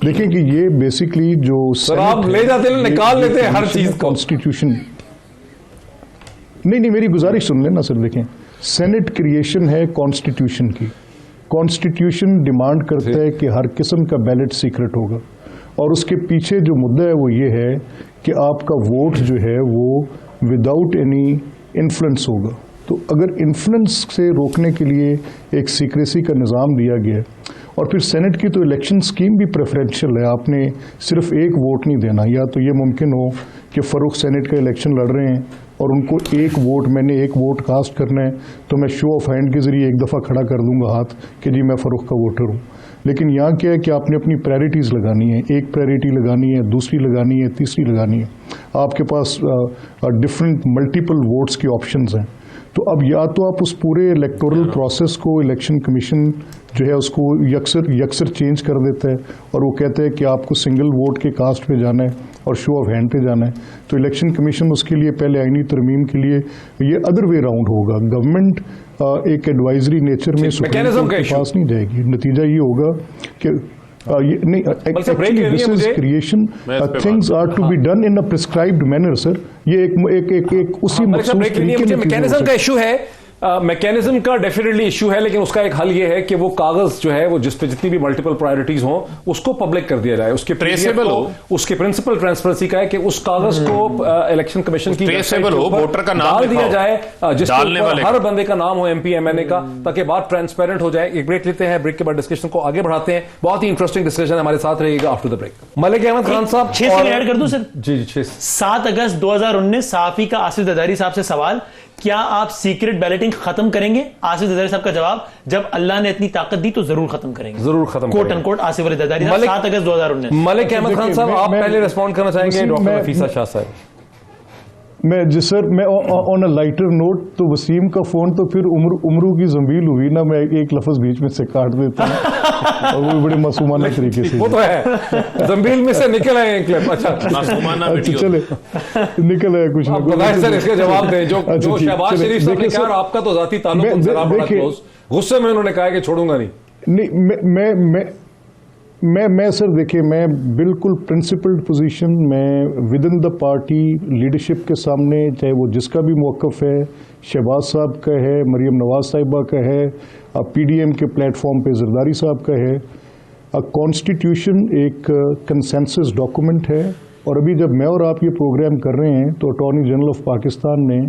देखिए कि ये बेसिकली जो सर आप ले जाते हैं निकाल लेते हैं हर चीज कॉन्स्टिट्यूशन। नहीं मेरी गुजारिश सुन लेना सर। देखें, सेनेट क्रिएशन है कॉन्स्टिट्यूशन की। कॉन्स्टिट्यूशन डिमांड करता है कि हर किस्म का बैलेट सीक्रेट होगा, और उसके पीछे जो मुद्दा है वो ये है कि आपका वोट जो है वो विदाउट एनी इन्फ्लुएंस होगा। तो अगर इन्फ्लुएंस से रोकने के लिए एक सीक्रेसी का निज़ाम दिया गया है, और फिर सेनेट की तो इलेक्शन स्कीम भी प्रेफरेंशियल है, आपने सिर्फ एक वोट नहीं देना, या तो ये मुमकिन हो कि फ़रूख सेनेट का इलेक्शन लड़ रहे हैं और उनको मैंने एक वोट कास्ट करना है, तो मैं शो ऑफ हैंड के ज़रिए एक दफ़ा खड़ा कर दूंगा हाथ कि जी मैं फ़रूख का वोटर हूँ। लेकिन यहाँ क्या है कि आपने अपनी प्रायोरिटीज़ लगानी है, एक प्रायोरिटी लगानी है, दूसरी लगानी है, तीसरी लगानी है। आपके पास डिफरेंट मल्टीपल वोट्स के ऑप्शंस हैं। तो अब या तो आप उस पूरे इलेक्टोरल प्रोसेस को इलेक्शन कमीशन जो है उसको यकसर चेंज कर देता है और वो कहते हैं कि आपको सिंगल वोट के कास्ट पे जाना है और शो ऑफ हैंड पे जाना है। तो इलेक्शन कमीशन उसके लिए पहले आईनी तरमीम के लिए ये अदर वे राउंड होगा। गवर्नमेंट एक एडवाइजरी नेचर में सुप्रीम कोर्ट के पास नहीं जाएगी। नतीजा ये होगा कि this is creation, things are to be done in a prescribed manner. Sir ये एक उसी मैकेनिज्म का इशू है, मैकेनिज्म का डेफिनेटली इशू है, लेकिन उसका एक हल ये है कि वो कागज जो है वो जिस पे जितनी भी मल्टीपल प्रायोरिटीज हो उसको पब्लिक कर दिया जाए, उसके ट्रेसेबल हो। उसके प्रिंसिपल ट्रांसपेरेंसी का है कि उस कागज को इलेक्शन कमीशन की ट्रेसेबल हो, वोटर का नाम डाल दिया जाए, जिसके ऊपर हर बंदे का नाम हो, एमपी एमएनए का, ताकि बात ट्रांसपेरेंट हो जाए। एक ब्रेक लेते हैं, ब्रेक के बाद डिस्कशन को आगे बढ़ाते हैं। बहुत ही इंटरेस्टिंग डिस्कशन हमारे साथ रहेगा after the break. Malik Ahmad Khan साहब 6 से ऐड कर दूं सर? जी 7 अगस्त 2019 सहाफी का आसिफ जरदारी साहब से सवाल, क्या आप सीक्रेट बैलेटिंग खत्म करेंगे? आसिफ जरदारी साहब का जवाब, जब अल्लाह ने इतनी ताकत दी तो जरूर खत्म करेंगे, जरूर खत्म कोट अनकोट आसिफ अली जरदारी साहब 7 अगस्त 2019। मलिक अहमद खान साहब आप पहले रिस्पॉन्ड करना चाहेंगे, डॉक्टर नफीसा शाह साहब? मैं जी सर, मैं ऑन अ लाइटर नोट, तो वसीम का फोन तो फिर उम्रू की जंबील हुई ना, मैं एक लफ्ज बीच में से काट देता हूँ और वो बड़े मासूमाना तरीके से। वो तो है, जंबील में से निकल आए एक क्लिप। अच्छा चले निकल आया कुछ ना। सर इसके जवाब दें जो शहबाज शरीफ साहब ने कहा, आपका तो जाती ताल्लुक उनसे रहा बड़ा क्लोज, गुस्से में उन्होंने कहा कि छोड़ूंगा नहीं। मैं सर देखिए, मैं बिल्कुल प्रिंसिपल्ड पोजीशन में with in the party leadership के सामने, चाहे वो जिसका भी मौक़िफ़ है, शहबाज साहब का है, मरियम नवाज साहिबा का है, पीडीएम के प्लेटफॉर्म पे जरदारी साहब का है। कॉन्स्टिट्यूशन एक कंसेंसस डॉक्यूमेंट है और अभी जब मैं और आप ये प्रोग्राम कर रहे हैं तो अटॉर्नी जनरल ऑफ पाकिस्तान ने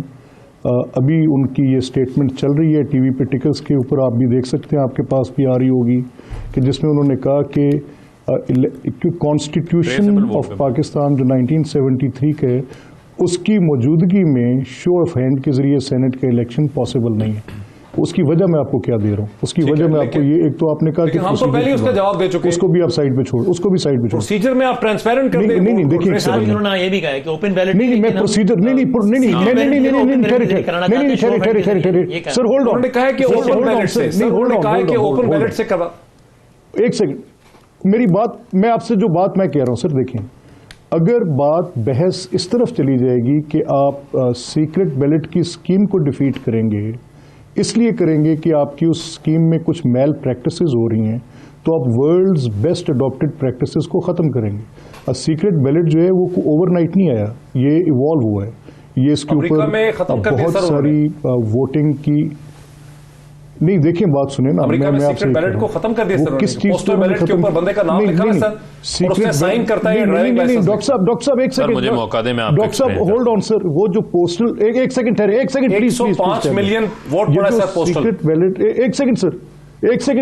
अभी उनकी ये स्टेटमेंट चल रही है टीवी पे, टिकर्स के ऊपर आप भी देख सकते हैं, आपके पास भी आ रही होगी, कि जिसमें उन्होंने कहा कि कॉन्स्टिट्यूशन ऑफ पाकिस्तान जो 1973 का है उसकी मौजूदगी में शो ऑफ हैंड के जरिए सेनेट का इलेक्शन पॉसिबल नहीं है। उसकी वजह मैं आपको क्या दे रहा हूँ, उसकी वजह मैं आपको ये, एक तो आपने कहा कि हम तो पहले उसका जवाब दे चुके हैं, उसको भी आप साइड पे छोड़, उसको भी साइड पे छोड़। प्रोसीजर में आप ट्रांसपेरेंट कर दें। नहीं देखिए, उन्होंने ये भी कहा है कि ओपन बैलेट नहीं, मैं प्रोसीजर नहीं सर, होल्ड ऑन। उन्होंने कहा है कि ओपन बैलेट से, उन्होंने कहा है कि ओपन बैलेट से करवा। एक सेकंड, मेरी बात, मैं आपसे जो बात मैं कह रहा हूं सर, देखें, अगर बात बहस इस तरफ चली जाएगी कि आप सीक्रेट बैलेट की स्कीम को डिफीट करेंगे, इसलिए करेंगे कि आपकी उस स्कीम में कुछ मैल प्रैक्टिसेस हो रही हैं, तो आप वर्ल्ड्स बेस्ट अडॉप्टेड प्रैक्टिसेस को ख़त्म करेंगे। सीक्रेट बैलेट जो है वो ओवरनाइट नहीं आया, ये इवॉल्व हुआ है, ये इसके ऊपर बहुत सारी वोटिंग की। नहीं देखिए, बात सुने ना, अमेरिका में सीक्रेट बैलेट को खत्म कर दिया सर, किस चीज पोस्टल बैलेट के ऊपर बंदे का नाम लिखा है सर, और उसने साइन करता है ड्राइविंग लाइसेंस। डॉक्टर साहब एक सेकंड, मुझे मौका दें, मैं डॉक्टर साहब होल्ड ऑन सर, वो जो पोस्टल, एक सेकंड ठहरे, एक सेकंड प्लीज, 105 मिलियन वोट पड़ा सर पोस्टल सीक्रेट बैलेट। एक सेकंड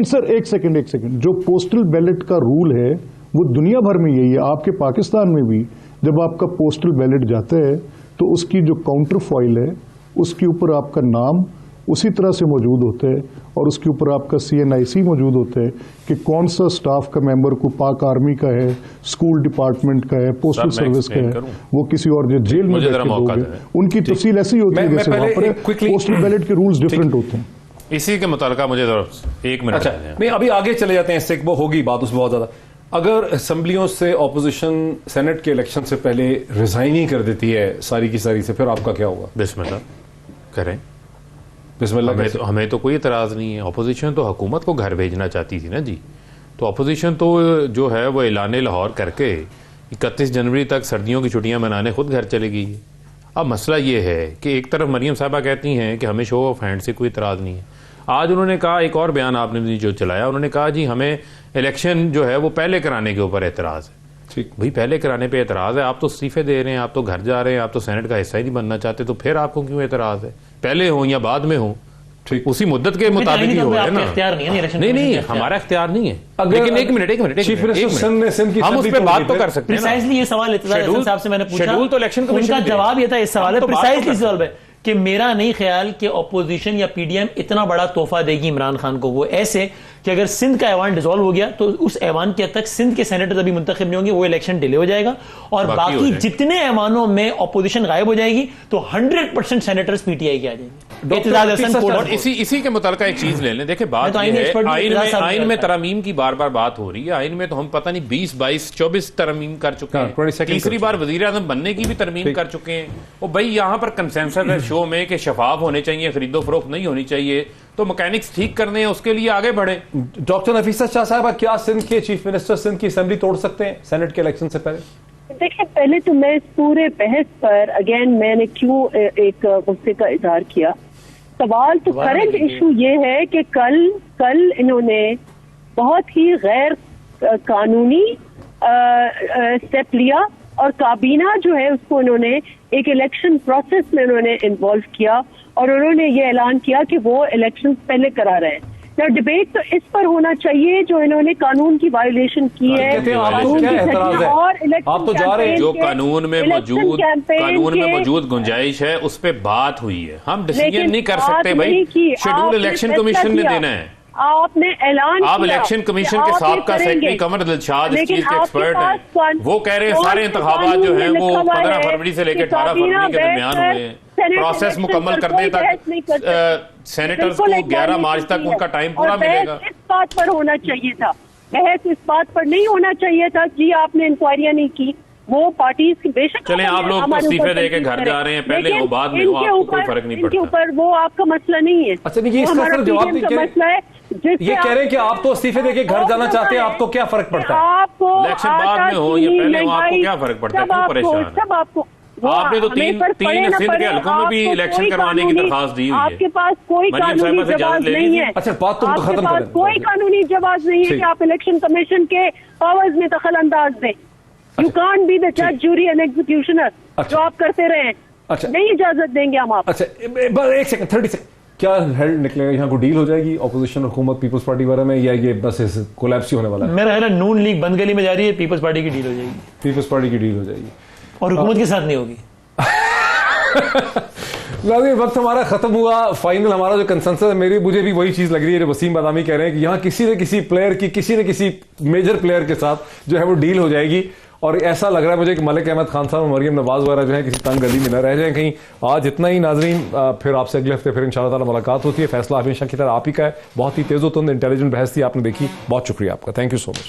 सर, एक सेकंड, जो पोस्टल बैलेट का रूल है वो दुनिया भर में यही है, आपके पाकिस्तान में भी जब आपका पोस्टल बैलेट जाता है तो उसकी जो काउंटर फॉइल है उसके ऊपर आपका नाम उसी तरह से मौजूद होता है और उसके ऊपर आपका CNIC मौजूद होता है कि कौन सा स्टाफ का मेंबर को पाक आर्मी का है, स्कूल डिपार्टमेंट का है, पोस्टल सर्विस का है, वो किसी और जेल में बैठे लोग हैं, उनकी तफसील ऐसी होती है जैसे वहाँ पर पोस्टल बैलेट के रूल्स डिफरेंट होते हैं। इसी के मुताल्लिक मुझे 1 मिनट। अच्छा, नहीं अभी आगे चले जाते हैं, इससे वो होगी बात उसमें बहुत ज्यादा। अगर असेंबलियों से ऑपोजिशन सेनेट के इलेक्शन से पहले रिजाइन ही कर देती है सारी की सारी से, फिर आपका क्या होगा? बिस्मिल्लाह करें, बिस्मिल्लाह। हमें तो कोई एतराज़ नहीं है। अपोजिशन तो हुकूमत को घर भेजना चाहती थी ना जी, तो अपोजिशन तो जो है वो ऐलान लाहौर करके 31 जनवरी तक सर्दियों की छुट्टियां मनाने खुद घर चली गई है। अब मसला ये है कि एक तरफ मरियम साहबा कहती हैं कि हमें शो ऑफ हैंड से कोई इतराज़ नहीं है। आज उन्होंने कहा, एक और बयान आपने जो चलाया, उन्होंने कहा जी हमें इलेक्शन जो है वो पहले कराने के ऊपर एतराज़ है। ठीक भाई, पहले कराने पे एतराज़ है, आप तो इस्तीफे दे रहे हैं, आप तो घर जा रहे हैं, आप तो सेनेट का हिस्सा ही नहीं बनना चाहते, तो फिर आपको क्यों एतराज़ है? पहले हो या बाद में हो, ठीक। उसी मुद्दत के मुताबिक ही हो रहा है ना। इख्तियार नहीं है इलेक्शन नहीं कमीशन नहीं, का हमारा इख्तियार नहीं है। अगर- लेकिन एक मिनट चीफ मिनिस्टर सिंध ने सिंध की हम उस असेंबली पर तोड़ बात दी तो थी। कर सकते हैं ना। प्रिसाइजली ये सवाल इत्तेजार हसन साहब से मैंने पूछा, शेड्यूल तो इलेक्शन कमीशन उनका ने दिया। जवाब ये था इस सवाल है हम तो बात प्रिसाइजली तो इस सवाल पे कि मेरा नहीं ख्याल कि ऑपोजिशन या पीडीएम इतना बड़ा तोहफा देगी इमरान खान को। वो ऐसे कि अगर सिंध का ऐवान डिसॉल्व हो गया तो उस ऐवान के हद तक सिंध के सेनेटर्स अभी मुंतखब नहीं होंगे, वो इलेक्शन डिले हो जाएगा और बाकी हो बाकी जाएगा। जितने ऐवानों में ऑपोजिशन गायब हो जाएगी तो 100% सेनेटर्स पीटीआई के आ जाएंगे। एतजाज हसन कोर्ट और इसी के मुतल्लिक़ एक चीज ले लें। देखिए बात तो आईनी यह है, एक्सपर्ट आइन में तरमीम की बार बार बात हो रही है। आइन में तो हम पता नहीं 20, 22, 24 तरमीम कर चुके हाँ, हैं। 22nd तीसरी बार वजीर आज़म बनने की भी तरमीम कर चुके हैं। वो भाई यहाँ पर कंसेंसस है शो में कि शफाफ होने चाहिए, खरीदो फरोख्त नहीं होनी चाहिए, तो मैकेनिक्स ठीक करने हैं, उसके लिए आगे बढ़े। डॉक्टर नफीसा शाह साहब, क्या सिंध के चीफ मिनिस्टर सिंध की असेंबली तोड़ सकते हैं सेनेट के इलेक्शन से पहले? देखिए, पहले तो मैं इस पूरे बहस पर अगेन मैंने क्यों एक गुस्से का इजहार किया। सवाल तो करंट इशू ये है कि कल इन्होंने बहुत ही गैर कानूनी स्टेप लिया और काबीना जो है उसको इन्होंने एक इलेक्शन प्रोसेस में उन्होंने इन्वॉल्व किया और उन्होंने ये ऐलान किया कि वो इलेक्शन पहले करा रहे हैं। तो डिबेट तो इस पर होना चाहिए जो इन्होंने कानून की वायलेशन की है। कहते हैं, आपको कानून क्या की एतराज है? और इलेक्शन आप तो जा रहे हैं। जो कैंपेन कानून में इलेक्शन मौजूद कैंपेन के- गुंजाइश है उस पे बात हुई है। हम डिसीजन लेकिन नहीं कर बात सकते भाई, नहीं की। शेड्यूल आपने इलेक्शन फैसला कमीशन ने किया। देना है। आपने ऐलान आप किया इलेक्शन कमीशन कि के आप ये साबका सेक्रेटरी करेंगे। कमर दिलशाद इस लेकिन चीज के आपके एक्सपर्ट पास हैं। वो कह रहे हैं सारे इंतखाबात जो हैं वो 15 फरवरी से लेकर 18 फरवरी के दरमियान हुए हैं। प्रोसेस मुकम्मल करने तक सेनेटर्स को 11 मार्च तक उनका टाइम पूरा मिलेगा। इस बात पर होना चाहिए था, बहस इस बात पर नहीं होना चाहिए था। जी आपने इंक्वायरियां नहीं की, वो पार्टीज की बेशक चलें, आप लोग तो इस्तीफे दे के घर जा रहे हैं, पहले हो बाद में हो, आपको कोई फर्क नहीं इनके पड़ता। ऊपर वो आपका मसला नहीं है। अच्छा, नहीं, ये वो इसका हमारा सिर्फ जवाब PDM नहीं का कह रहे। मसला है जिससे ये कह रहे हैं कि आप तो इस्तीफे देके घर जाना चाहते हैं, आपको क्या फर्क पड़ता है? आपको इलेक्शन बाद में हो या पहले हो, आपको क्या फर्क पड़ता है? क्यों परेशान है? सब आपको आपने तो तीन सिंध के हलकों में भी इलेक्शन करवाने की दरखास्त दी हुई है। आपके पास कोई मरियम कानूनी साहिबा से जवाब इजाजत ले नहीं लीजिए। है। अच्छा, बात तुम तो आपके खत्म पास कर दें। कोई कानूनी जवाब नहीं है ठीक। कि आप इलेक्शन कमीशन के पावर्स में दखल अंदाज दें। यू कांट बी द जज, जूरी एंड एग्जीक्यूशनर अच्छा। जो आप करते रहे हैं। अच्छा। नहीं इजाजत देंगे हम आप। अच्छा, बस एक सेकंड, 30 सेकंड, क्या हेल्ड निकलेगा? यहाँ को डील हो जाएगी ऑपोजिशन हुकूमत पीपल्स पार्टी वगैरह में, या ये बस कोलैप्स ही होने वाला है? मेरा ख्याल है नून लीग बंद गली में जा रही है, पीपल्स पार्टी की डील हो जाएगी पीपल्स पार्टी की डील हो जाएगी और हुकूमत के साथ नहीं होगी। नाज़रीन, वक्त हमारा खत्म हुआ। फाइनल हमारा जो कंसेंसस है, मुझे भी वही चीज लग रही है जो वसीम बादामी कह रहे हैं कि यहाँ किसी न किसी प्लेयर की, किसी न किसी मेजर प्लेयर के साथ जो है वो डील हो जाएगी। और ऐसा लग रहा है मुझे कि मलिक अहमद खान साहब और मरियम नवाज वगैरह जो है किसी तंग गली में न रह जाए कहीं। आज इतना ही नाजरीन, फिर आपसे अगले हफ्ते फिर इंशाल्लाह ताला मुलाकात होती है। फैसला हमेशा की तरह आप ही का है। बहुत ही तेज़ो तुंद इंटेलिजेंट बहस थी, आपने देखी। बहुत शुक्रिया आपका, थैंक यू सो मच।